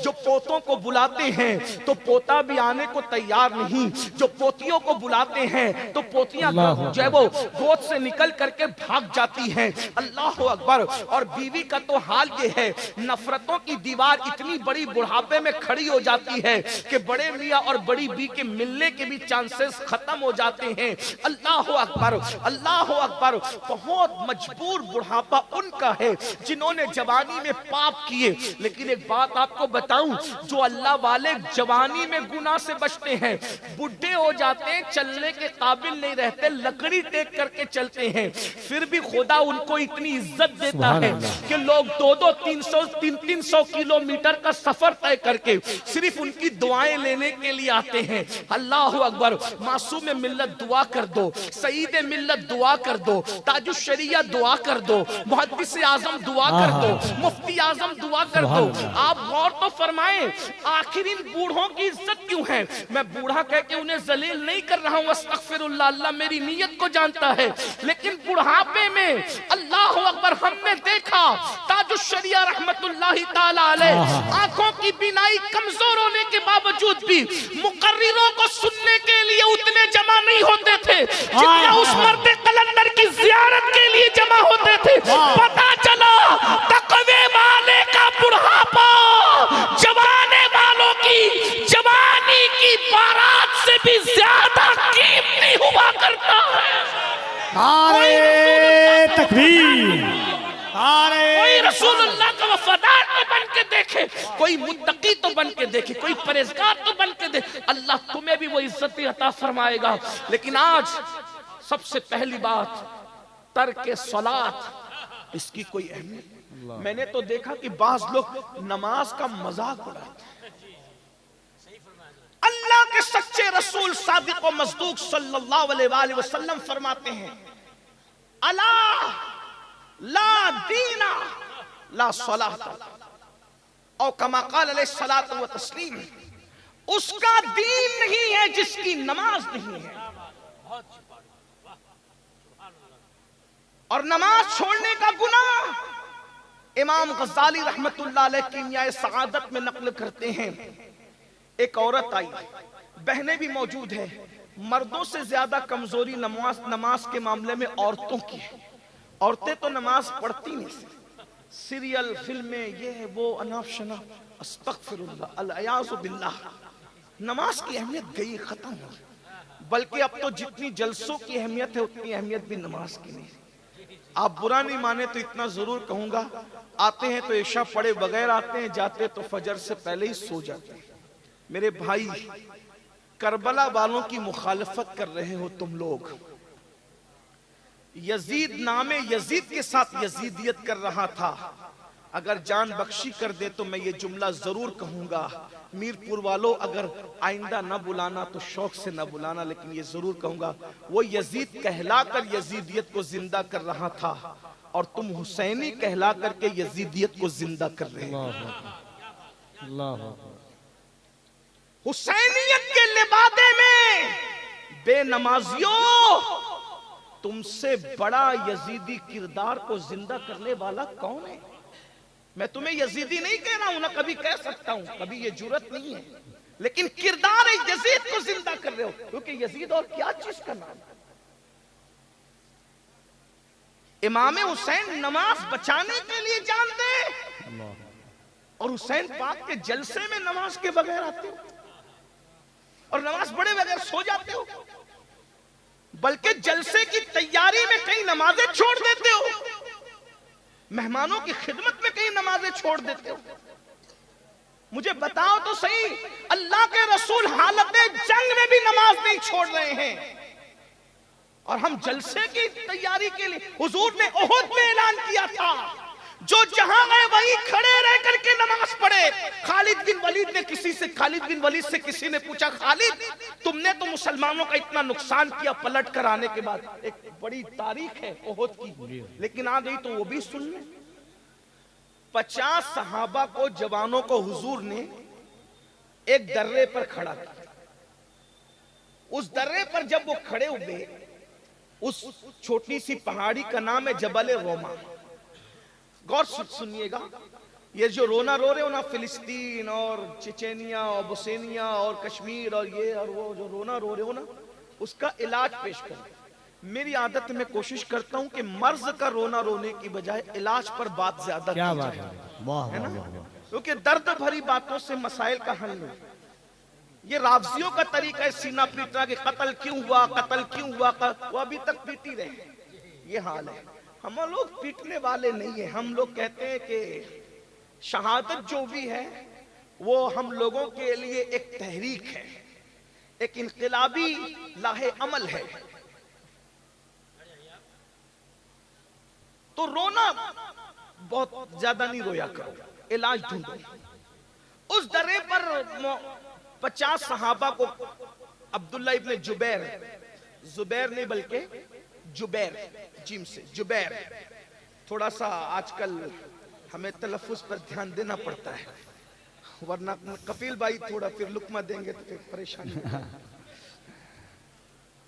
जो पोतों को बुलाते हैं तो पोता भी आने को तैयार नहीं, जो पोतियों को बुलाते हैं तो पोतियां जो है वो गोद से निकल करके भाग जाती हैं। अल्लाह अकबर। और बीवी का तो हाल ये है, नफरतों की दीवार इतनी बड़ी बुढ़ापे में खड़ी हो जाती है कि बड़े मियाँ और बड़ी बी के मिलने के भी चांसेस खत्म हो जाते हैं। अल्लाह अकबर, अल्लाह अकबर। बहुत मजबूर बुढ़ापा उनका है जिन्होंने जवानी में पाप किए। लेकिन एक बात आपको बताऊं, जो अल्लाह वाले जवानी में गुनाह से बचते हैं, बुढ़े हो जाते हैं, चलने के काबिल नहीं रहते, लकड़ी टेक करके चलते हैं, फिर भी खुदा उनको इतनी इज्जत देता है कि लोग 200, 300, 300 किलोमीटर का सफर तय करके सिर्फ उनकी दुआएं लेने के लिए आते हैं। अल्लाह अकबर। मासूम मिल्लत दुआ कर दो, सईद मिल्लत दुआ कर दो, ताजुश शरिया दुआ कर दो, मुहद्दिस आजम दुआ कर दो, मुफ्ती आजम दुआ कर दो। आप गौर तो फरमाएं, आखिर इन बूढ़ों की इज्जत क्यों है? मैं बूढ़ा कह के उन्हें जलील नहीं कर रहा हूं, अस्तगफिरुल्लाह, अल्लाह मेरी नीयत को जानता है। लेकिन बुढ़ापे में अल्लाह अकबर हमने देखा ताजुश्शरिया रहमतुल्लाहि ताला अलैह आंखों की बीनाई कमजोर होने के बावजूद भी मुकर्रिरों को सुनने के लिए उतने जमा नहीं होते थे जितना उस मर्द कलंदर की जियारत के लिए जमा होते थे। पता चला तकवे वाले का बुढ़ापा जवाने वालों की जवानी की बारात से भी ज्यादा कीमती हुआ करता है। नारे तकबीर, कोई रसूलुल्लाह का वफादार तो बन के देखे, कोई मुत्तकी तो बन के देखे, कोई परहेजगार तो बन के दे, अल्लाह तुम्हें भी वो इज्जत अता फरमाएगा। लेकिन आज सबसे पहली बात तर्क सलात, इसकी कोई अहमियत। मैंने तो देखा कि बाज लोग नमाज का मजाक उड़ाते हैं। अल्लाह के सच्चे रसूल सादिक व मसदूक सल्लल्लाहु अलैहि वसल्लम फरमाते हैं, अला ला दीना ला सलात और कमा क़ाल अलैहि सलात व तस्लीम, उसका दीन नहीं है जिसकी नमाज नहीं है। और नमाज छोड़ने का गुनाह इमाम गज़ाली रहमतुल्लाह अलैह कीमियाए सआदत में नक़ल करते हैं, एक औरत आई, बहनें भी मौजूद है, मर्दों से ज्यादा कमजोरी नमाज के मामले में औरतों की है। औरतें तो नमाज पढ़ती नहीं, सीरियल फिल्में ये वो अनाप शनाप, अस्तगफिरुल्लाह अल-अयाज़ु बिल्लाह। नमाज की अहमियत गई, खत्म हो। बल्कि अब तो जितनी जलसों की अहमियत है उतनी अहमियत भी नमाज की नहीं। आप बुरा नहीं माने तो इतना जरूर कहूंगा, आते हैं तो इशा पढ़े बगैर आते हैं, जाते तो फजर से पहले ही सो जाते हैं। मेरे भाई, करबला वालों की मुखालफत कर रहे हो तुम लोग। यजीद नामे यजीद के साथ यजीदियत कर रहा था, अगर जान बख्शी कर दे तो मैं ये जुमला जरूर कहूंगा, मीरपुर वालों अगर आइंदा न बुलाना तो शौक से न बुलाना, लेकिन ये जरूर कहूंगा, वो यजीद कहलाकर यजीदियत को जिंदा कर रहा था और तुम हुसैनी कहला करके यजीदियत को जिंदा कर रहे हो। हुसैनियत के लिबादे में बेनमाजियों, तुमसे बड़ा यजीदी किरदार को जिंदा करने वाला कौन है? मैं तुम्हें यजीदी नहीं कह रहा हूं, ना कभी कह सकता हूं, कभी ये जुर्रत नहीं है, लेकिन किरदार यजीद को जिंदा कर रहे हो, क्योंकि यजीद और क्या चीज का नाम है। इमाम हुसैन नमाज बचाने के लिए जान दे और हुसैन पाक के जलसे में नमाज के बगैर आते हो और नमाज पढ़े बगैर सो जाते हो, बल्कि जलसे की तैयारी में कई नमाजें छोड़ देते हो, मेहमानों की खिदमत में कई नमाजें छोड़ देते हो। मुझे बताओ तो सही, अल्लाह के रसूल हालत जंग में भी नमाज नहीं छोड़ रहे हैं और हम जलसे की तैयारी के लिए, हुजूर ने ओहद में ऐलान किया था, जो जहां गए वहीं खड़े रह करके नमाज पढ़े। खालिद बिन वलीद से किसी ने पूछा, खालिद तुमने तो मुसलमानों का इतना नुकसान किया पलट कर आने के बाद, एक बड़ी तारीख है ओहद की, लेकिन आ गई तो वो भी सुन ले। 50 सहाबा को, जवानों को हुजूर ने एक दर्रे पर खड़ा किया। उस दर्रे पर जब वो खड़े हुए, उस छोटी सी पहाड़ी का नाम है जबल रोमा। गौर सुनिएगा, ये जो रोना रो रहे हो ना, फिलिस्तीन और चेचेनिया और बोस्निया और कश्मीर और ये और वो जो रोना रो रहे हो ना, उसका इलाज पेश करें। मेरी आदत में कोशिश करता हूं कि मर्ज का रोना रोने की बजाय इलाज पर बात ज्यादा क्या बात है ना, क्योंकि दर्द भरी बातों से मसाइल का हल नहीं। ये रावजियों का तरीका है सीना पीटना कि कत्ल क्यों हुआ, कत्ल क्यों हुआ, वो अभी तक पीटी रहे। ये हाल है। हम लोग पीटने वाले नहीं है, हम लोग कहते हैं कि शहादत जो भी है वो हम लोगों के लिए एक तहरीक है, एक इनकलाबी लाहे अमल है। तो रोना बहुत ज्यादा नहीं रोया करो, इलाज ढूंढो। उस दर्रे पर 50 सहाबा को अब्दुल्ला इब्ने जुबैर, जुबैर नहीं बल्कि जुबैर, जिम से जुबैर, थोड़ा सा आजकल हमें तलफ्फुज पर ध्यान देना पड़ता है, वरना कफील भाई थोड़ा फिर लुकमा देंगे तो फिर परेशानी होगी।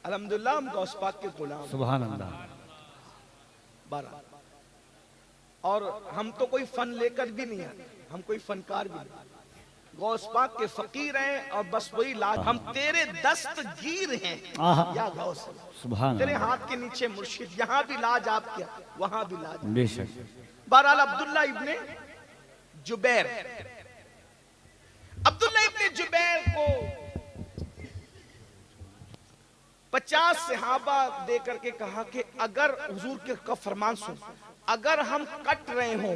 अल्हम्दुलिल्लाह हम गौस पाक के गुलाम सुभान अल्लाह। 12 और हम तो कोई फन लेकर भी नहीं आते, हम कोई फनकार भी नहीं, गौस पाक के फकीर हैं और बस वही लाज। हम तेरे दस्तगीर हैं या गौस, सुभान तेरे अल्लाह। हाथ के नीचे मुर्शिद, यहाँ भी लाज आप क्या वहां भी लाज। बेशक। बहरहाल अब्दुल्ला इब्ने जुबैर, अब्दुल्ला इब्ने जुबैर को 50 सहाबा दे करके कहा कि अगर हुजूर के का फरमान सुन, अगर हम कट रहे हो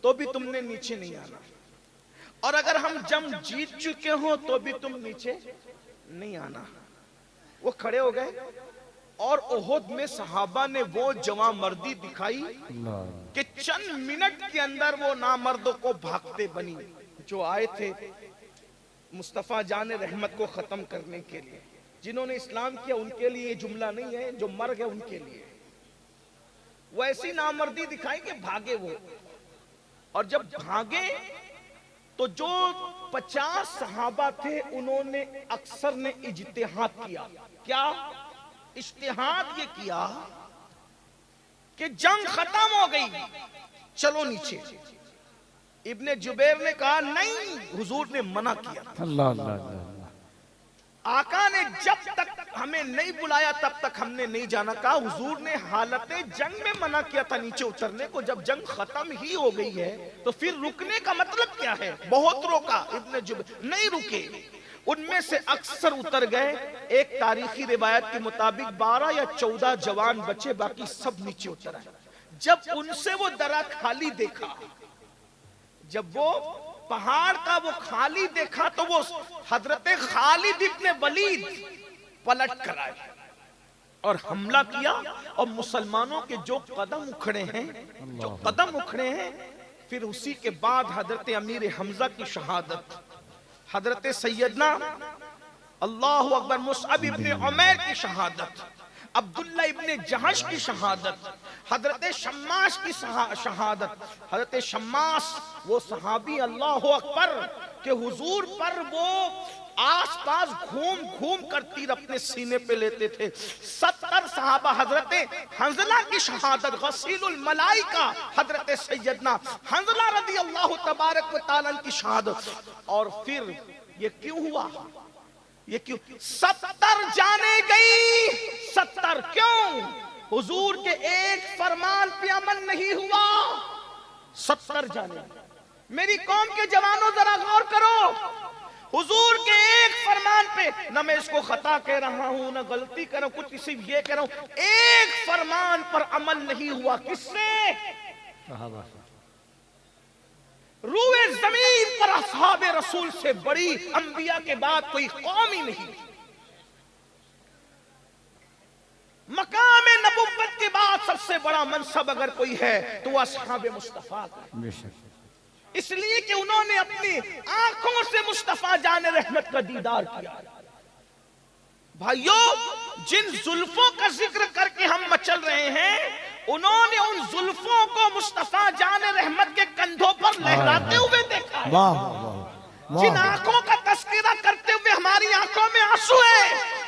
तो भी तुमने नीचे नहीं आना, और अगर हम जंग जीत चुके हो तो भी तुम नीचे नहीं आना। वो खड़े हो गए और ओहद में सहाबा ने वो जवामर्दी दिखाई कि चंद मिनट के अंदर वो नामर्दों को भागते बनी जो आए थे मुस्तफा जान रहमत को खत्म करने के लिए। जिन्होंने इस्लाम किया उनके लिए ये जुमला नहीं है, जो मर गए उनके लिए। वो ऐसी नामर्दी दिखाई कि भागे वो, और जब भागे तो जो 50 सहाबा थे उन्होंने अक्सर ने इज्तिहाद किया। क्या इज्तिहाद ये किया कि जंग खत्म हो गई, चलो नीचे। इब्ने जुबैर ने कहा नहीं, हुजूर ने मना किया। अल्लाह अल्लाह अल्लाह। आका ने जब तक हमें नहीं बुलाया तब तक हमने नहीं जाना। कहा हुजूर ने हालत जंग में मना किया था नीचे उतरने को, जब जंग खत्म ही हो गई है तो फिर रुकने का मतलब क्या है। बहुत रोका, इब्ने जुबैर नहीं रुके, उनमें से अक्सर उतर गए। एक तारीखी रिवायत के मुताबिक 12 या 14 जवान बचे, बाकी सब नीचे उतर आए। जब उनसे वो दरा खाली देखा, जब वो पहाड़ का वो खाली देखा तो वो हजरत खालिद इब्ने वलीद पलट कर आए और हमला किया। और मुसलमानों के जो कदम उखड़े हैं, फिर उसी के बाद हजरत अमीर हमजा की शहादत, हजरत सैयदना अल्लाहु अकबर मुसअब इब्ने उमैर की शहादत, अब्दुल्ला इब्ने जहश की शहादत, हजरत शम्मास की शहादत। हजरत शम्मास वो सहाबी अल्लाह अकबर के हुजूर पर वो आसपास घूम घूम कर तीर अपने सीने पे लेते थे। 70 सहाबा, हजरत हंजला की शहादत, गसीलुल मलाइका हजरत सैयदना हंजला रदी अल्लाह तबारक व तआला की शहादत। और फिर ये क्यों हुआ, ये क्यों 70 जाने गई। 70 क्यों? हुजूर के एक फरमान पे अमल नहीं हुआ, 70 जाने। मेरी कौम के जवानों जरा गौर करो, हुजूर के एक फरमान पे, न मैं इसको खता कह रहा हूं न गलती कर रहा हूं, कुछ किसी ये कह रहा हूं, एक फरमान पर अमल नहीं हुआ। किससे? रूए जमीन पर असहाबे रसूल से बड़ी अंबिया के बाद कोई कौम ही नहीं। मकाम नबुव्वत के बाद सबसे बड़ा मनसब अगर कोई है तो वह असहाबे मुस्तफा का। इसलिए कि उन्होंने अपनी आंखों से मुस्तफा जाने रहमत का दीदार किया। भाइयों, जिन जुल्फों का जिक्र करके हम मचल रहे हैं, उन्होंने उन जुल्फों को मुस्तफा जाने रहमत के कंधों पर लहराते हुए देखा है। जिन आंखों का तस्करा करते हुए हमारी आंखों में आंसू है,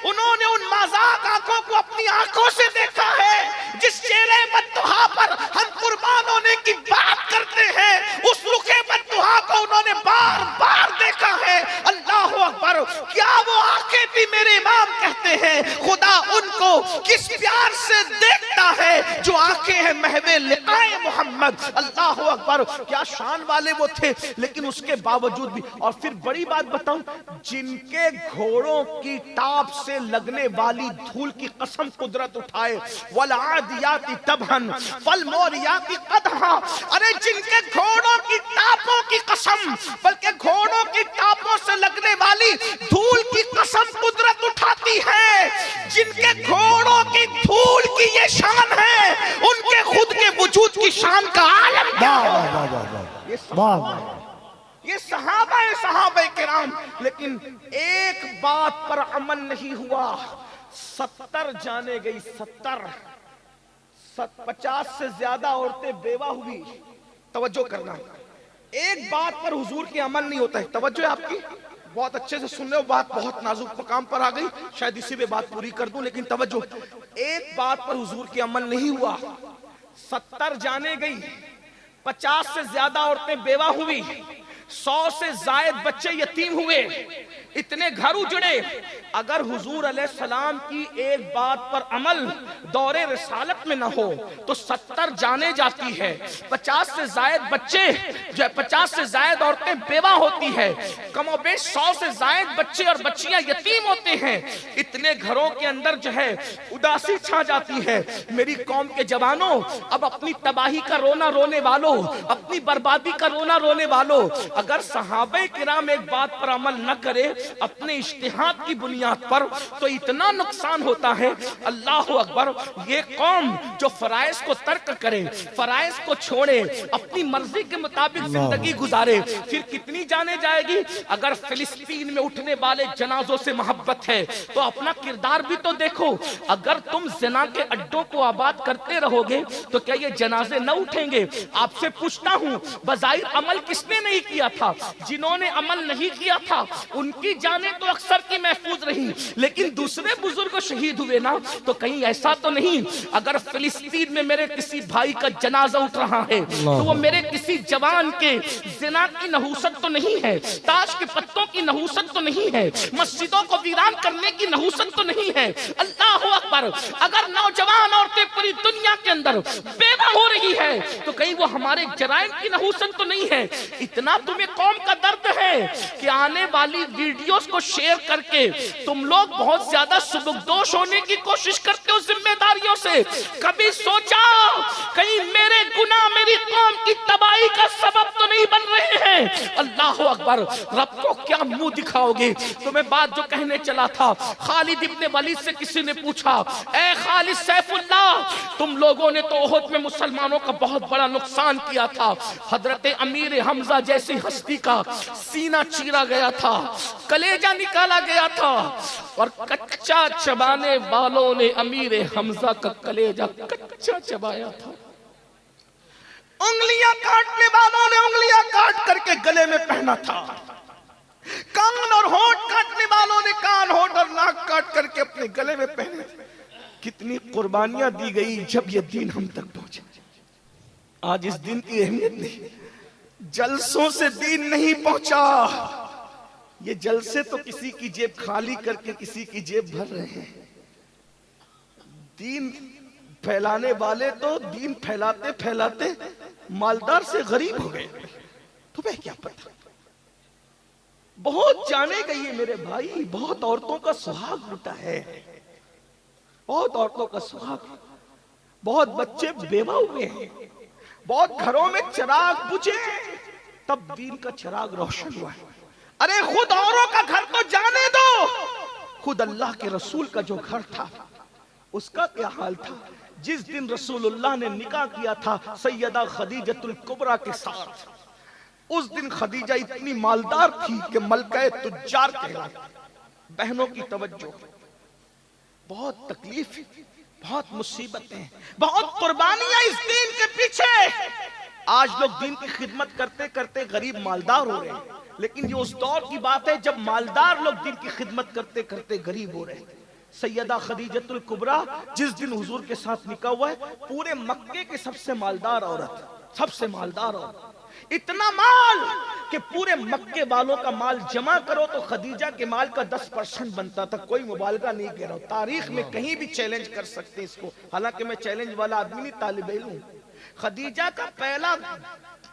उन्होंने उन मजाक आंखों को अपनी आंखों से देखा है। जिस चेहरे बद्दुहा पर हम कुर्बान होने की बात करते हैं, उस रुखे बद्दुहा को उन्होंने बार बार देखा है। अल्लाह अकबर। क्या वो आंखें भी मेरे इमाम कहते हैं, खुदा उनको किस प्यार से देखता है जो आंखें हैं महवे लिकाए मोहम्मद। अल्लाह अकबर। क्या शान वाले वो थे, लेकिन उसके बावजूद भी। और फिर बड़ी बात बताऊं, जिनके घोड़ों की टाप से लगने वाली धूल की कसम कुदरत उठाए, वल आदियाती तबहन फल मोरियाती कदहा। अरे जिनके घोड़ों की टापों की कसम, बल्कि घोड़ों की टापों से लगने वाली धूल की कसम कुदरत उठाती है। जिनके घोड़ों की धूल की ये शान है, उनके खुद के वजूद की शान का आलम क्या है? ये सहाबा किराम। लेकिन एक बात पर अमल नहीं हुआ। 70 जाने गई, 70 50 से ज्यादा औरतें बेवा हुई। तवज्जो करना, एक बात पर हुजूर के अमल नहीं होता है। तवज्जो है आपकी, बहुत अच्छे से सुन रहे हो, बात बहुत नाजुक मकाम पर आ गई, शायद इसी पे बात पूरी कर दूं, लेकिन तवज्जो, एक बात पर हुजूर के अमल नहीं हुआ। 70 जाने गई, 50 से ज्यादा औरतें बेवा हुई, 100 से जायद बच्चे यतीम हुए, इतने घर उजड़े। अगर हुजूर अलैहिस्सलाम की एक बात पर अमल दौरे रिसालत में न हो तो 70 जाने जाती है, 50 से जायद बच्चे जो है, 50 से जायद औरतें बेवा होती है, कमोबेश 100 से जायद बच्चे और बच्चियां यतीम होते हैं। इतने घरों के अंदर जो है उदासी छा जाती है। मेरी कौम के जवानों, अब अपनी तबाही का रोना रोने वालों, अपनी बर्बादी का रोना रोने वालों, अगर सहाबे किराम एक बात पर अमल न करे अपने इज्तिहाद की बुनियाद पर, तो इतना नुकसान होता है। अल्लाह अकबर, ये कौम जो फराइज को तर्क करे, फराइज को छोड़े, अपनी मर्जी के मुताबिक जिंदगी गुजारे, फिर कितनी जाने जाएगी। अगर फिलिस्तीन में उठने वाले जनाजों से मोहब्बत है तो अपना किरदार भी तो देखो। अगर तुम ज़िना के अड्डों को आबाद करते रहोगे तो क्या ये जनाजे न उठेंगे? आपसे पूछता हूँ, बज़ाहिर अमल किसने नहीं किया था? जिन्होंने अमल नहीं किया था उनकी जाने तो अक्सर की महफूज रही, लेकिन दूसरे बुजुर्ग शहीद हुए ना, तो कहीं ऐसा तो नहीं अगर फिलिस्तीन में मेरे किसी भाई का जनाजा उठ रहा है तो वो मेरे किसी जवान के ज़िना की नहूसत तो नहीं है, ताश के पत्तों की नहूसत तो नहीं है, मस्जिदों को वीरान करने की नहूसत तो नहीं है। अल्लाह अकबर, अगर नौजवान औरतें पूरी दुनिया के अंदर बेवा हो रही है तो कहीं वो हमारे जराइम की नहूसत तो नहीं है। इतना तुम्हें कौम का दर्द है कि आने वाली वीडियोस को शेयर करके तुम लोग बहुत ज्यादा सुबुकदोश होने की कोशिश करते हो जिम्मेदारियों से। कभी सोचा कहीं मेरे गुनाह मेरी कौम की तबाही का सबब तो नहीं बन रहे हैं? अल्लाह अकबर, रब को क्या मुंह दिखाओगे? तुम्हें बात जो कहने चला था, खालिद इब्ने वलीद से किसी ने पूछा, ए खालिद सैफुल्लाह, तुम लोगों ने तो ओहद में मुसलमानों का बहुत बड़ा नुकसान किया था, हजरत अमीर हमजा जैसी हस्ती का सीना चीरा गया था, कलेजा निकाला गया था, और कच्चा चबाने वालों ने अमीर हमजा का कलेजा कच्चा चबाया था। उंगलियां काटने वालों ने उंगलियां काट करके गले में पहना था, कान और होंठ काटने वालों ने कान, होंठ और नाक काट करके अपने गले में पहने। कितनी कुर्बानियां दी गई जब ये दिन हम तक पहुंचे। आज इस दिन की अहमियत नहीं, जलसों से दीन नहीं पहुंचा। ये जलसे तो किसी की जेब खाली करके किसी की जेब भर रहे हैं। दीन फैलाने वाले तो दीन फैलाते फैलाते मालदार से गरीब हो गए। तुम्हें क्या पता? बहुत जाने गई है मेरे भाई, बहुत औरतों का सुहाग लुटा है, बहुत औरतों का सुहाग, बहुत बच्चे बेवा हुए हैं, बहुत घरों में चिराग बुझे तब दीन का चिराग रोशन हुआ है। अरे खुद औरों का घर तो जाने दो, खुद अल्लाह के रसूल का जो घर था उसका क्या हाल था? जिस दिन रसूलुल्लाह ने निकाह किया था सैयदा खदीजतुल कुबरा के साथ, उस दिन खदीजा इतनी मालदार थी कि मलका तुज्जार कहलाती। बहनों की तवज्जो, बहुत तकलीफ, बहुत मुसीबतें, बहुत कुर्बानियां इस दीन के पीछे। आज लोग दीन की खिदमत करते करते गरीब मालदार हो रहे हैं, लेकिन ये उस दौर की बात है जब मालदार लोग दीन की खिदमत करते करते गरीब हो रहे हैं। सैयदा खदीजतुल कुबरा जिस दिन हुजूर के साथ निकाह हुआ है, पूरे मक्के के सबसे मालदार औरत, सबसे मालदार औरत, इतना माल कि पूरे मक्के वालों का माल जमा करो तो खदीजा के माल का 10% बनता था। कोई मुबालगा नहीं कह रहा हूं, तारीख में कहीं भी चैलेंज कर सकते इसको, हालांकि मैं चैलेंज वाला आदमी नहीं, तालिब इल्म हूं। खदीजा का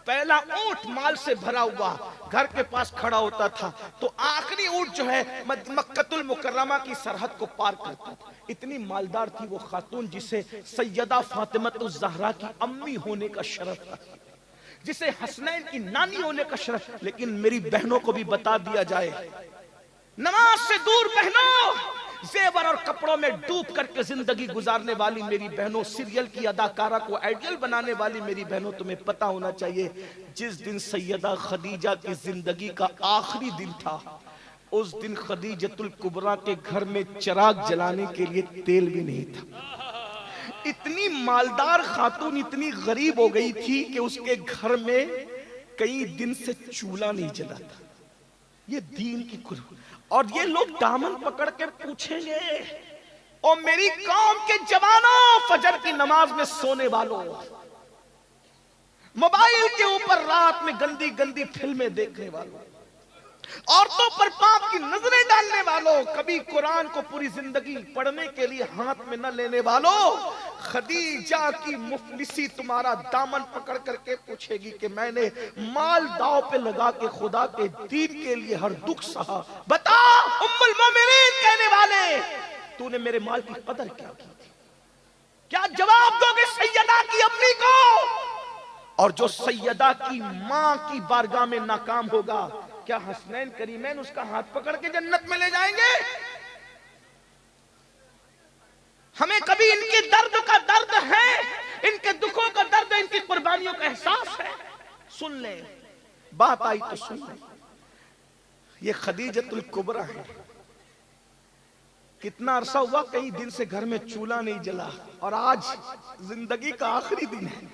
पहला ऊंट माल से भरा हुआ घर के पास खड़ा होता था तो आखिरी ऊंट जो है मक्कतुल मुकर्रमा की सरहद को पार करता था। इतनी मालदार थी वो खातून जिसे सैयदा फातिमतुज़ ज़हरा की अम्मी होने का शरफ था, जिसे हसनैन की नानी होने का शरफ। लेकिन मेरी बहनों को भी बता दिया जाए, नमाज से दूर बहनों, जेवर और कपड़ों में डूब करके जिंदगी गुजारने वाली मेरी बहनों, सीरियल की अदाकारा को आइडियल बनाने वाली मेरी बहनों, तुम्हें पता होना चाहिए जिस दिन सैयदा खदीजा की जिंदगी का आखिरी दिन था, उस दिन खदीजतुल कुबरा के घर में चिराग जलाने के लिए तेल भी नहीं था। इतनी मालदार खातून इतनी गरीब हो गई थी कि उसके घर में कई दिन से चूल्हा नहीं जला था। ये दीन की कुर्बानी। और ये लोग दामन पकड़ के पूछेंगे, और मेरी कौम के जवानों, फजर की नमाज में सोने वालों, मोबाइल के ऊपर रात में गंदी गंदी फिल्में देखने वालों, औरतों पर पाप की नजरें डालने वालों, कभी कुरान को पूरी जिंदगी पढ़ने के लिए हाथ में न लेने वालों, खदीजा की मुफलिसी तुम्हारा दामन पकड़ करके पूछेगी कि मैंने माल दाव पे लगा के खुदा के दीन के लिए हर दुख सहा। बता उम्मुल मोमिनीन कहने वाले, तूने मेरे माल की कदर क्या की थी? क्या जवाब दोगे सैयदा की अम्मी को? और जो सैयदा की मां की बारगाह में नाकाम होगा, क्या हसनैन करीमैन उसका हाथ पकड़ के जन्नत में ले जाएंगे? हमें कभी इनके दर्द का दर्द है, इनके दुखों का दर्द, इनकी कुर्बानियों का एहसास है? सुन ले, बात आई तो सुन ले। ये खदीजतुल कुबरा है। कितना अरसा हुआ, कई दिन से घर में चूल्हा नहीं जला, और आज जिंदगी का आखिरी दिन है,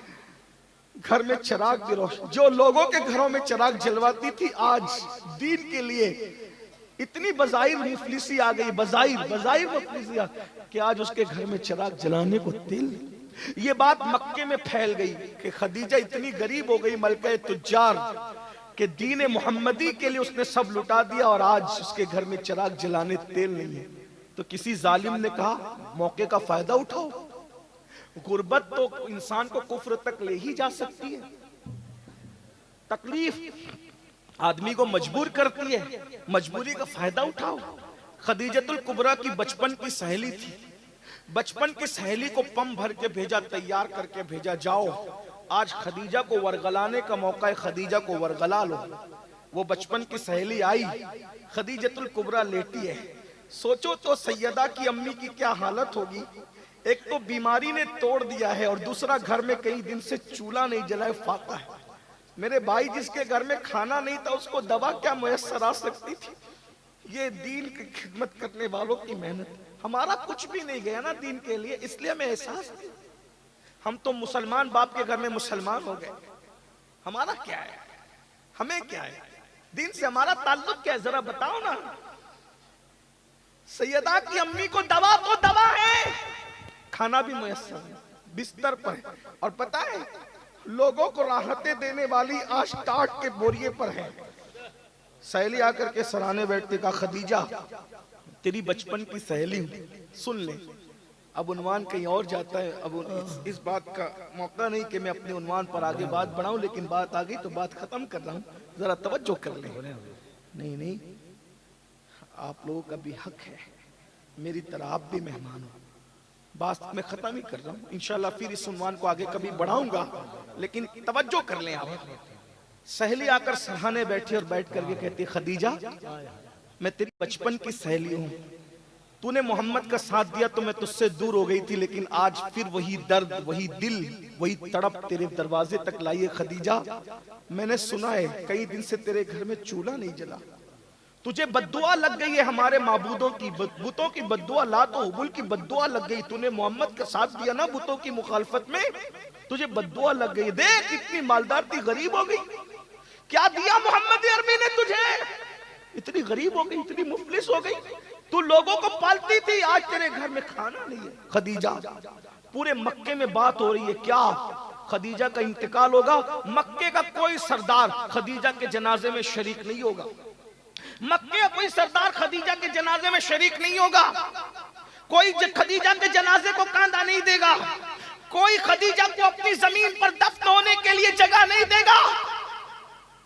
घर में चिराग भी रोशन। जो लोगों के घरों में चिराग जलवाती थी, आज दीन के लिए इतनी बजाइर मुफलिसी आ गई, बजाइर मुफलिसी आ कि आज उसके घर में चिराग जलाने को तेल। ये बात मक्के में फैल गई कि खदीजा इतनी गरीब हो गई, मलका तुज्जार, कि दीन मोहम्मदी के लिए उसने सब लुटा दिया, और आज उसके घर में चिराग जलाने तेल नहीं है। तो किसी जालिम ने कहा, मौके का फायदा उठाओ। गुर्बत तो इंसान को कुफ्र तक ले ही जा सकती है। तकलीफ आदमी को मजबूर करती है, मजबूरी का फायदा उठाओ। खदीजतुल कुबरा की बचपन की सहेली थी, बचपन की सहेली को पम भर के भेजा, तैयार करके भेजा, जाओ आज खदीजा को वरगलाने का मौका है, खदीजा को वरगला लो। वो बचपन की सहेली आई, खदीजतुल कुबरा लेटी है। सोचो तो सैयदा की अम्मी की क्या हालत होगी। एक तो बीमारी ने तोड़ दिया है, और दूसरा घर में कई दिन से चूल्हा नहीं जलाए, फाका है। मेरे भाई, जिसके घर में खाना नहीं था उसको दवा क्या मुयस्सर आ सकती थी? ये दीन की खिदमत करने वालों की मेहनत। हमारा कुछ भी नहीं गया ना दीन के लिए, इसलिए हमें एहसास नहीं। हम तो मुसलमान बाप के घर में मुसलमान हो गए। हमारा क्या है, हमें क्या है, दीन से हमारा ताल्लुक क्या है, जरा बताओ ना। सैयदा की अम्मी को दवा तो दवा है, खाना भी मुयस्सर है, बिस्तर पर है, और पता है लोगों को राहतें देने वाली आज टाट के बोरिए पर है। सहेली आकर के सराहने बैठते, का खदीजा तेरी बचपन की सहेली सुन ले। अब उन्वान कहीं और जाता है। अब इस बात का मौका नहीं कि मैं अपने उन्वान पर आगे बात बढ़ाऊं, लेकिन बात आ गई तो बात खत्म कर रहा हूं, जरा तवज्जो कर ले। नहीं, आप लोगों का भी हक है, मेरी तरह आप भी मेहमान हो। बात मैं खत्म ही कर रहा हूँ, इंशाल्लाह फिर इस उन्वान को आगे कभी बढ़ाऊंगा, लेकिन तवज्जो कर लें आप। सहेली आकर सराहने बैठी और बैठ करके कहती, खदीजा मैं तेरी बचपन की सहेली हूँ, तूने मोहम्मद का साथ दिया तो मैं तुझसे दूर हो गई थी, लेकिन आज फिर वही दर्द, वही दिल, वही तड़प तेरे दरवाजे तक लाई है। खदीजा मैंने सुना है कई दिन से तेरे घर में चूल्हा नहीं जला, तुझे बद्दुआ लग गई है, हमारे माबूदों की बुतों की बद्दुआ, लात और हुबुल की बद्दुआ लग गई। तूने मोहम्मद का साथ दिया ना बुतों की मुखालफत में, तुझे बद्दुआ लग गई। देख इतनी मालदार थी, गरीब हो गई। क्या दिया मोहम्मद अरबी ने तुझे? इतनी गरीब हो गई, इतनी मुफलिस हो गई। तू लोगों को पालती थी, आज तेरे घर में खाना नहीं है। खदीजा पूरे मक्के में बात हो रही है, क्या खदीजा का इंतकाल होगा? मक्के का कोई सरदार खदीजा के जनाजे में शरीक नहीं होगा। मक्के का कोई सरदार खदीजा के जनाजे में शरीक नहीं होगा। कोई खदीजा के जनाजे को कांधा नहीं देगा। कोई खदीजा को अपनी जमीन पर दफन होने के लिए जगह नहीं देगा।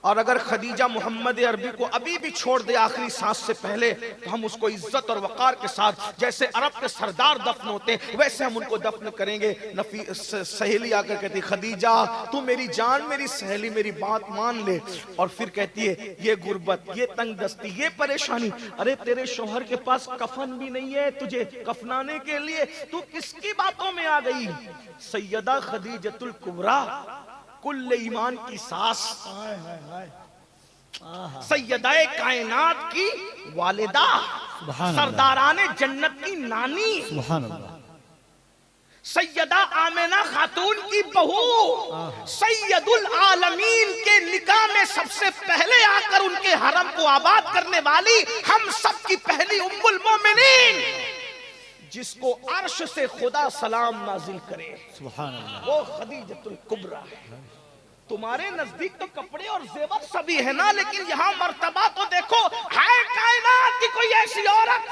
और अगर खदीजा मोहम्मद अरबी को अभी भी छोड़ दे आखिरी सांस से पहले, तो हम उसको इज्जत और वकार के साथ, जैसे अरब के सरदार दफन होते हैं, वैसे हम उनको दफन करेंगे। सहेली आकर कहती, खदीजा तू मेरी जान, मेरी सहेली, मेरी बात मान ले। और फिर कहती है, ये गुर्बत, ये तंग दस्ती, ये परेशानी, अरे तेरे शौहर के पास कफन भी नहीं है तुझे कफनाने के लिए, तू किसकी बातों में आ गई? सैयदा खदीजतुल कुबरा, कुल्ले ईमान की सास, सैयदाए कायनात की वालिदा, सरदाराने जन्नत की नानी, सैयदा आमिना खातून की बहू सैयदुल आलमीन के निकाह में सबसे पहले आकर उनके हरम को आबाद करने वाली हम सब की पहली उम्मुल मोमिनीन, जिसको अर्श से खुदा सलाम नाजिल करे, सुभान अल्लाह, वो खदीजतुल कुबरा है। तुम्हारे नजदीक तो कपड़े और जेवर सभी है ना, लेकिन यहाँ मर्तबा तो देखो, है कायनात की कोई ऐसी औरत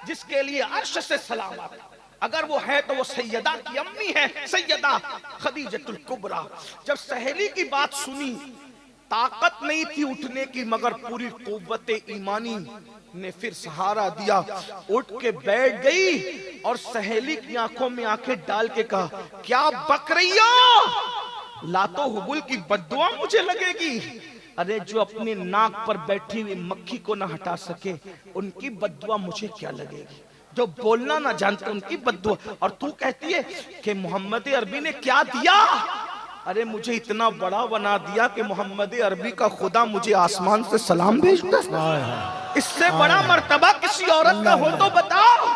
जिसके लिए अर्श से सलाम आता। अगर वो है तो वो सैयदा की अम्मी है, सैयदा खदीजतुल कुबरा। जब सहेली की बात सुनी, ताकत नहीं थी उठने की, मगर पूरी कुव्वत ईमानी ने फिर सहारा दिया, उठ के बैठ गई और सहेली की आंखों में आंखें डाल के कहा, क्या बक रही हो? लातो हुबुल की बद्दुआ मुझे लगेगी। अरे जो अपने नाक पर बैठी हुई मक्खी को ना हटा सके, उनकी बद्दुआ मुझे क्या लगेगी? जो बोलना ना जानते उनकी बद्दुआ। और तू कहती है कि मोहम्मद अरबी ने क्या दिया? अरे मुझे इतना बड़ा बना दिया कि मोहम्मद अरबी का खुदा मुझे आसमान से सलाम भेजता। इससे बड़ा मर्तबा किसी औरत का हो तो बताओ।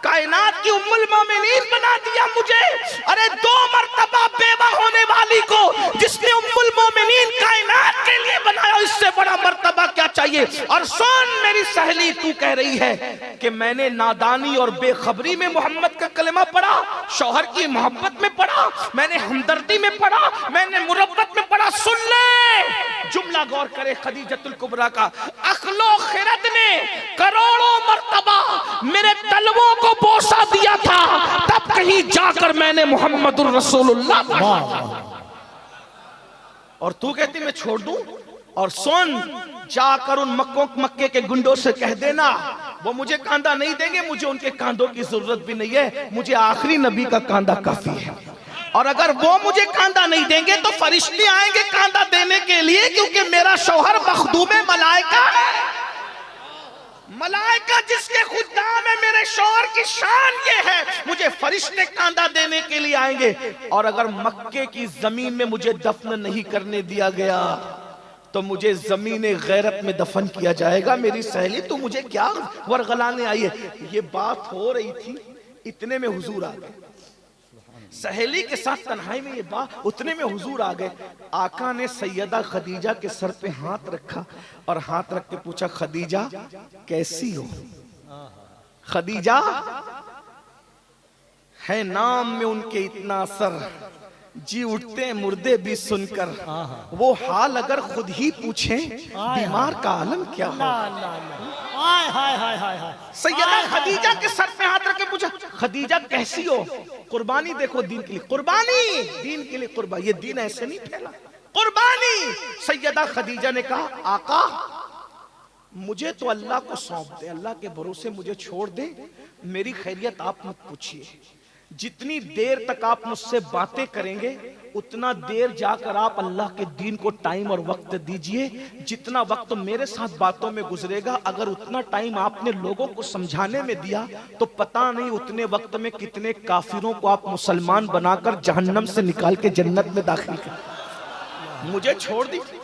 कायनात की उम्मुल मोमिनीन बना दिया मुझे। अरे 2 मर्तबा बेवा होने वाली को जिसने उम्मुल मोमिनीन कायनात के लिए बनाया, इससे बड़ा मर्तबा क्या चाहिए? और सुन मेरी सहेली, तू कह रही है कि मैंने नादानी और बेखबरी में मोहम्मद का कलमा पढ़ा, शौहर की मोहब्बत में पढ़ा, मैंने हमदर्दी में पढ़ा, मैंने मुरब्बत में पढ़ा। सुन ले, जुमला गौर करे खदीजतुल कुबरा का। अखलो खिरद ने करोड़ों मर्तबा मेरे तलवों को बोसा दिया था, तब कहीं जाकर मैंने मोहम्मदुर रसूलुल्लाह। और तू कहती मैं छोड़ दूं? और सुन, जाकर उन मक्के के गुंडों से कह देना, वो मुझे कांधा नहीं देंगे, मुझे उनके कांधों की जरूरत भी नहीं है, मुझे आखिरी नबी का कांधा काफी है। और अगर वो मुझे कांधा नहीं देंगे तो फरिश्ते आएंगे कांधा देने के लिए, क्योंकि मेरा शौहर मखदूम मलाइका है। मलाइका जिसके खुदाम है, मेरे शौहर की शान ये है, मुझे फरिश्ते कांधा देने के लिए आएंगे। और अगर मक्के की जमीन में मुझे दफन नहीं करने दिया गया तो मुझे जमीन गैरत में दफन किया जाएगा। मेरी सहेली, तू मुझे क्या वरगलाने आई है? ये बात हो रही थी, इतने में हुजूर आ गए। सहेली के साथ तन्हाई में ये बात, उतने में हुजूर आ गए। आका ने सैयदा खदीजा के सर पे हाथ रखा और हाथ रख के पूछा, खदीजा कैसी हो? खदीजा है नाम में उनके इतना असर, जी उठते हैं मुर्दे भी सुनकर। वो हाल अगर खुद ही पूछे, बीमार का आलम क्या हो? सैयदा खदीजा के सर पे हाथ रख के पूछा, खदीजा कैसी हो? कुर्बानी देखो दीन के लिए, कुर्बानी दीन के लिए कुर्बानी। ये दीन ऐसे नहीं फैला, कुर्बानी। सैयदा खदीजा ने कहा, आका मुझे तो अल्लाह को सौंप दे, अल्लाह के भरोसे मुझे छोड़ दे, मेरी खैरियत आप मत पूछिए। जितनी देर तक आप मुझसे बातें करेंगे, उतना देर जाकर आप अल्लाह के दीन को टाइम और वक्त दीजिए। जितना वक्त मेरे साथ बातों में गुजरेगा, अगर उतना टाइम आपने लोगों को समझाने में दिया तो पता नहीं उतने वक्त में कितने काफिरों को आप मुसलमान बनाकर जहन्नम से निकाल के जन्नत में दाखिल कर। मुझे छोड़ दीजिए,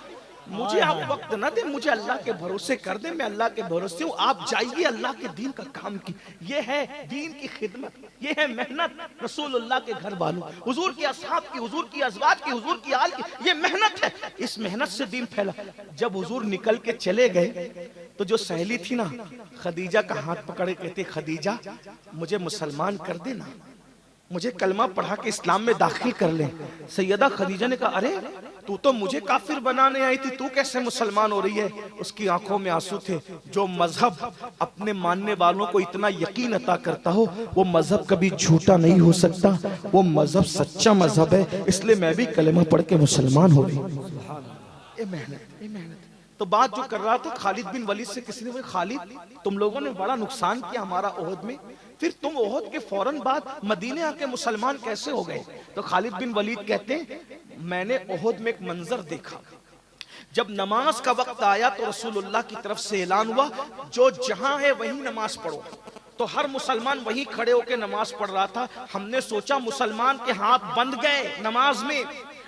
मुझे आप वक्त ना दे, मुझे अल्लाह के भरोसे कर दे, मैं अल्लाह के भरोसे हूँ। आप जाइए अल्लाह के दीन का काम की। ये है दीन की खिदमत, ये है मेहनत रसूलुल्लाह के घर वालों, हुजूर की असहाब की, हुजूर की अज़वाज की, हुजूर की आल की, ये मेहनत है। इस मेहनत से दीन फैला। जब हुजूर निकल के चले गए तो जो सहेली थी ना, खदीजा का हाथ पकड़े कहते, खदीजा मुझे मुसलमान कर देना, मुझे कलमा पढ़ा के इस्लाम में दाखिल कर ले। सैयदा खदीजा ने कहा, अरे तू तो मुझे काफिर बनाने आई थी, तू कैसे मुसलमान हो रही है? उसकी आंखों में आंसू थे। जो मजहब अपने मानने वालों को इतना यकीन अता करता हो, वो मजहब कभी झूठा नहीं हो सकता, वो मजहब सच्चा मजहब है, इसलिए मैं भी कलमा पढ़ के मुसलमान हो रही। ये मेहनत, ये मेहनत। तो बात जो कर रहा था खालिद बिन वलीद से, किसी ने बोला, खालिद तुम लोगों ने बड़ा नुकसान किया हमारा ओहद में, फिर तुम ओहद के फौरन बाद मदीने आके मुसलमान कैसे हो गए? तो खालिद बिन वलीद कहते, मैंने ओहद में एक मंजर देखा। जब नमाज का वक्त आया तो रसूलुल्लाह की तरफ से ऐलान हुआ, जो जहां है वहीं नमाज पढ़ो। तो हर मुसलमान वहीं खड़े होकर नमाज पढ़ रहा था। हमने सोचा मुसलमान के हाथ बंध गए नमाज में,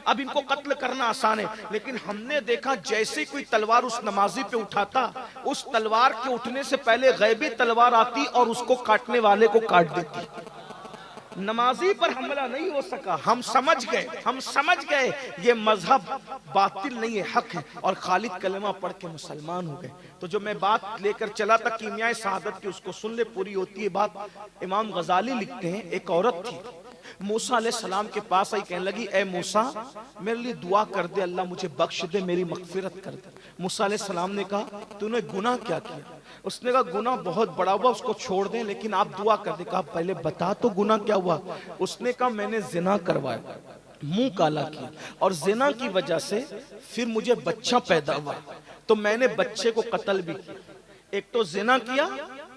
अब इनको कत्ल करना आसान है। लेकिन हमने देखा जैसे कोई तलवार उस नमाजी पे उठाता, उस तलवार के उठने से पहले गैबी तलवार आती और उसको काटने वाले को काट देती। नमाजी पर हमला नहीं हो सका। हम समझ गए ये मजहब बातिल नहीं है, हक है, और खालिद कलमा पढ़ के मुसलमान हो गए। तो जो मैं बात लेकर चला था कीमिया शहादत की, उसको सुन ले, पूरी होती है बात। इमाम गजाली लिखते हैं, एक औरत थी, मूसा अलैहिस्सलाम के पास आई, कहने लगी, ए मूसा मेरे लिए दुआ कर दे, अल्लाह मुझे बख्श दे, मेरी मगफिरत कर दे। मूसा अलैहिस्सलाम ने कहा, तूने गुनाह क्या किया? उसने कहा, गुनाह बहुत बड़ा हुआ, उसको छोड़ दें, लेकिन आप दुआ कर दे। कहा, पहले बता तो गुनाह क्या हुआ? उसने कहा, मैंने जिना करवाया, मुंह काला किया, और जिना की वजह से फिर मुझे बच्चा पैदा हुआ, तो मैंने बच्चे को कत्ल भी किया। एक तो जिना किया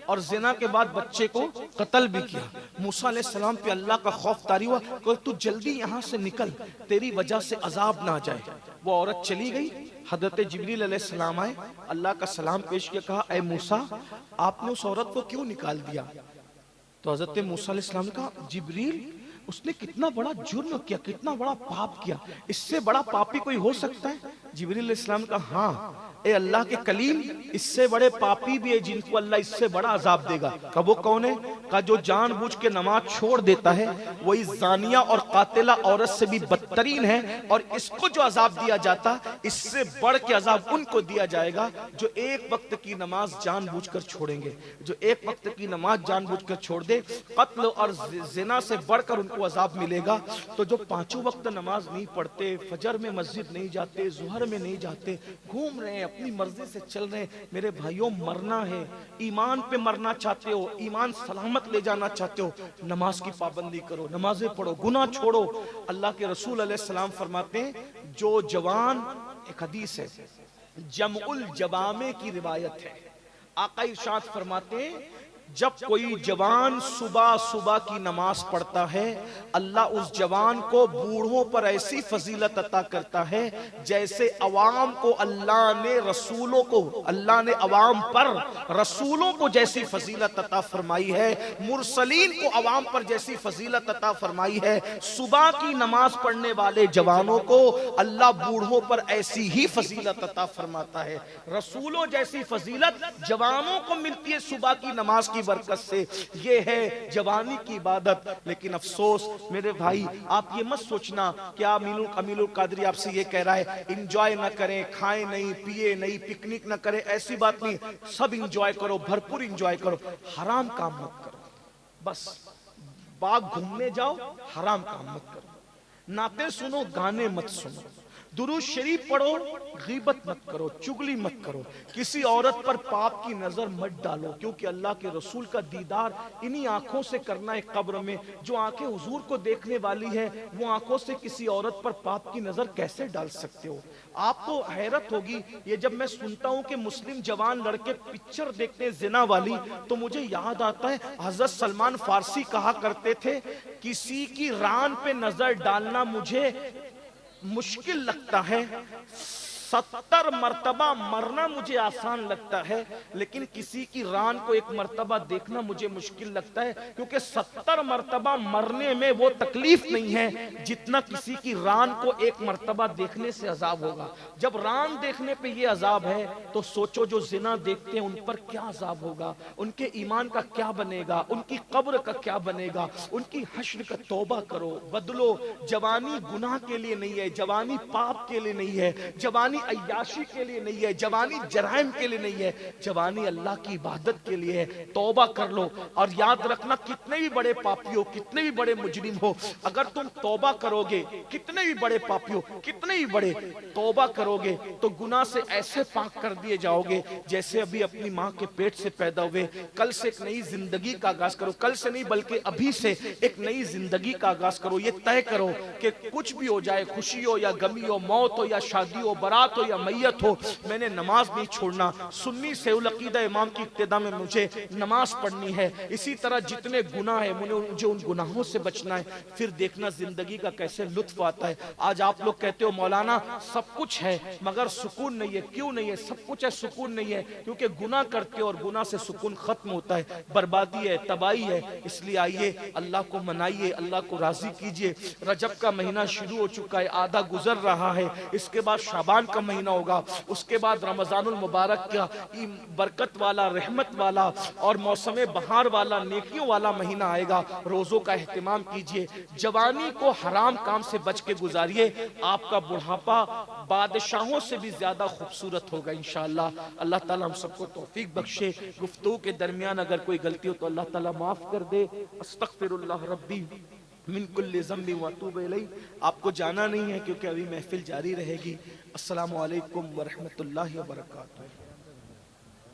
और जिना के बाद बच्चे को कत्ल भी किया। मूसा अलैहिस्सलाम पे अल्लाह का खौफ तारी हुआ, कि तू जल्दी यहाँ से निकल, तेरी वजह से अजाब ना आ जाए। वो औरत चली गई। हजरत जिब्रील अलैहिस्सलाम आए, अल्लाह का सलाम पेश किया, कहा, ए मूसा आपने उस औरत को क्यों निकाल दिया? तो हजरत मूसा अलैहिस्सलाम ने कहा, जिब्रील उसने कितना बड़ा जुर्म किया, कितना बड़ा पाप किया, इससे बड़ा पापी कोई हो सकता है? जिब्रील अलैहिस्सलाम का, हाँ ए अल्लाह के कलीम, इससे बड़े पापी भी है जिनको अल्लाह इससे बड़ा अजाब देगा। कब वो कौन है? का जो जानबूझ के नमाज छोड़ देता है, वही जानिया और कातिला औरत से भी बदतरीन है, और इसको जो अजाब दिया जाता, इससे बढ़ के अजाब उनको दिया जाएगा जो एक वक्त की नमाज जानबूझकर छोड़ेंगे। जो एक वक्त की नमाज जानबूझकर छोड़ दे, कत्ल और जिना से बढ़कर उनको अजाब मिलेगा। तो जो पांचों वक्त नमाज नहीं पढ़ते, फजर में मस्जिद नहीं जाते, जुहर में नहीं जाते, घूम रहे हैं, अपनी मर्जी से चल रहे हैं, मेरे भाइयों मरना है, ईमान पे मरना चाहते हो, ईमान सलामत ले जाना चाहते हो, नमाज की पाबंदी करो, नमाजें पढ़ो, गुनाह छोड़ो। अल्लाह के रसूल अलैहिस्सलाम फरमाते हैं, जो जवान, एक हदीस है, जमउल जवामे की रिवायत है, आका इरशाद फरमाते हैं, जब कोई जवान सुबह सुबह की नमाज पढ़ता है, अल्लाह उस जवान को बूढ़ों पर ऐसी फजीलत अता करता है जैसे अवाम को अल्लाह ने रसूलों को, अल्लाह ने अवाम पर रसूलों को जैसी फजीलत अता फरमाई है, मुरसलीन को अवाम पर जैसी फजीलत अता फरमाई है। सुबह की नमाज पढ़ने वाले जवानों को अल्लाह बूढ़ों पर ऐसी ही फजीलत अता फरमाता है। रसूलों जैसी फजीलत जवानों को मिलती है सुबह की नमाज की बरकत से। ये है जवानी की इबादत। लेकिन अफसोस मेरे भाई, आप ये मत सोचना कि अमीरुल कादरी आपसे ये कह रहा है इंजॉय ना करें, खाएं नहीं, पिए नहीं, पिकनिक ना करें, ऐसी बात नहीं। सब इंजॉय करो, भरपूर इंजॉय करो, हराम काम मत करो। बस बाग घूमने जाओ, हराम काम मत करो, नाते सुनो, गाने मत सुनो, दुरूद शरीफ पढ़ो, गीबत मत करो, चुगली मत करो, किसी औरत पर पाप की नजर मत डालो, क्योंकि अल्लाह के रसूल का दीदार इन्हीं आंखों से करना है कब्र में। जो आंखें हुजूर को देखने वाली है, वो आंखों से किसी औरत पर पाप की नजर कैसे डाल सकते हो? आपको हैरत होगी ये जब मैं सुनता हूं कि मुस्लिम जवान लड़के पिक्चर देखते हैं जिना वाली, तो मुझे याद आता है हजरत सलमान फारसी कहा करते थे, किसी की रान पे नजर डालना मुझे मुश्किल लगता है, 70 मर्तबा मरना मुझे आसान लगता है, लेकिन किसी की रान को एक मर्तबा देखना मुझे मुश्किल लगता है, क्योंकि 70 मर्तबा मरने में वो तकलीफ नहीं है जितना किसी की रान को एक मर्तबा देखने से अजाब होगा। जब रान देखने पे ये अजाब है, तो सोचो जो जिना देखते हैं उन पर क्या अजाब होगा, उनके ईमान का क्या बनेगा, उनकी कब्र का क्या बनेगा, उनकी हश्र का तौबा करो, बदलो। जवानी गुनाह के लिए नहीं है, जवानी पाप के लिए नहीं है, जवानी अय्याशी के लिए नहीं है, जवानी जराइम के लिए नहीं है, जवानी अल्लाह की इबादत के लिए है। तौबा कर लो, और याद रखना कितने भी बड़े पापी हो, कितने भी बड़े मुजरिम हो, अगर तुम तौबा करोगे, कितने भी बड़े पापी हो, कितने भी बड़े, तौबा करोगे तो गुनाह से ऐसे पाक कर दिए जाओगे जैसे अभी अपनी माँ के पेट से पैदा हुए। कल से एक नई जिंदगी का आगाज करो, कल से नहीं बल्कि अभी से एक नई जिंदगी का आगाज करो। ये तय करो कि कुछ भी हो जाए, खुशी हो या गमी हो, मौत हो या शादी हो, बारात हो या मैयत हो, मैंने नमाज नहीं छोड़ना। सुन्नी सेउल अकीदा इमाम की इक्तिदा में मुझे नमाज पढ़नी है। इसी तरह जितने गुनाह है मुझे उन गुनाहों से बचना है। फिर देखना जिंदगी का कैसे लुत्फ आता है। आज आप लोग कहते हो मौलाना सब कुछ है मगर सुकून नहीं है। क्यों नहीं है? सब कुछ है, सुकून नहीं है, क्योंकि गुनाह करते हो और गुनाह से सुकून खत्म होता है, बर्बादी है, तबाही है। इसलिए आइए अल्लाह को मनाइए, अल्लाह को राजी कीजिए। रजब का महीना शुरू हो चुका है, आधा गुजर रहा है, इसके बाद शाबान का महीना होगा। उसके बाद रमजानुल मुबारक का बरकत वाला, रहमत वाला और मौसम बहार वाला, नेकियों वाला महीना आएगा। रोजों का एहतिमाम कीजिए, जवानी को हराम काम से बच के गुजारिए, आपका बुढ़ापा बादशाहों से भी ज्यादा खूबसूरत होगा इंशाअल्लाह। अल्लाह ताला हम सबको तौफीक बख्शे। गुफ्तगू के दरमियान अगर कोई गलती हो तो अल्लाह ताला माफ कर दे। अस्तगफिरुल्लाह रब्बी मिन कुल्लि ज़म्बि व अतूबु इलैह। आपको जाना नहीं है क्योंकि अभी महफिल जारी रहेगी। अस्सलामु अलैकुम व रहमतुल्लाहि व बरकातुहू।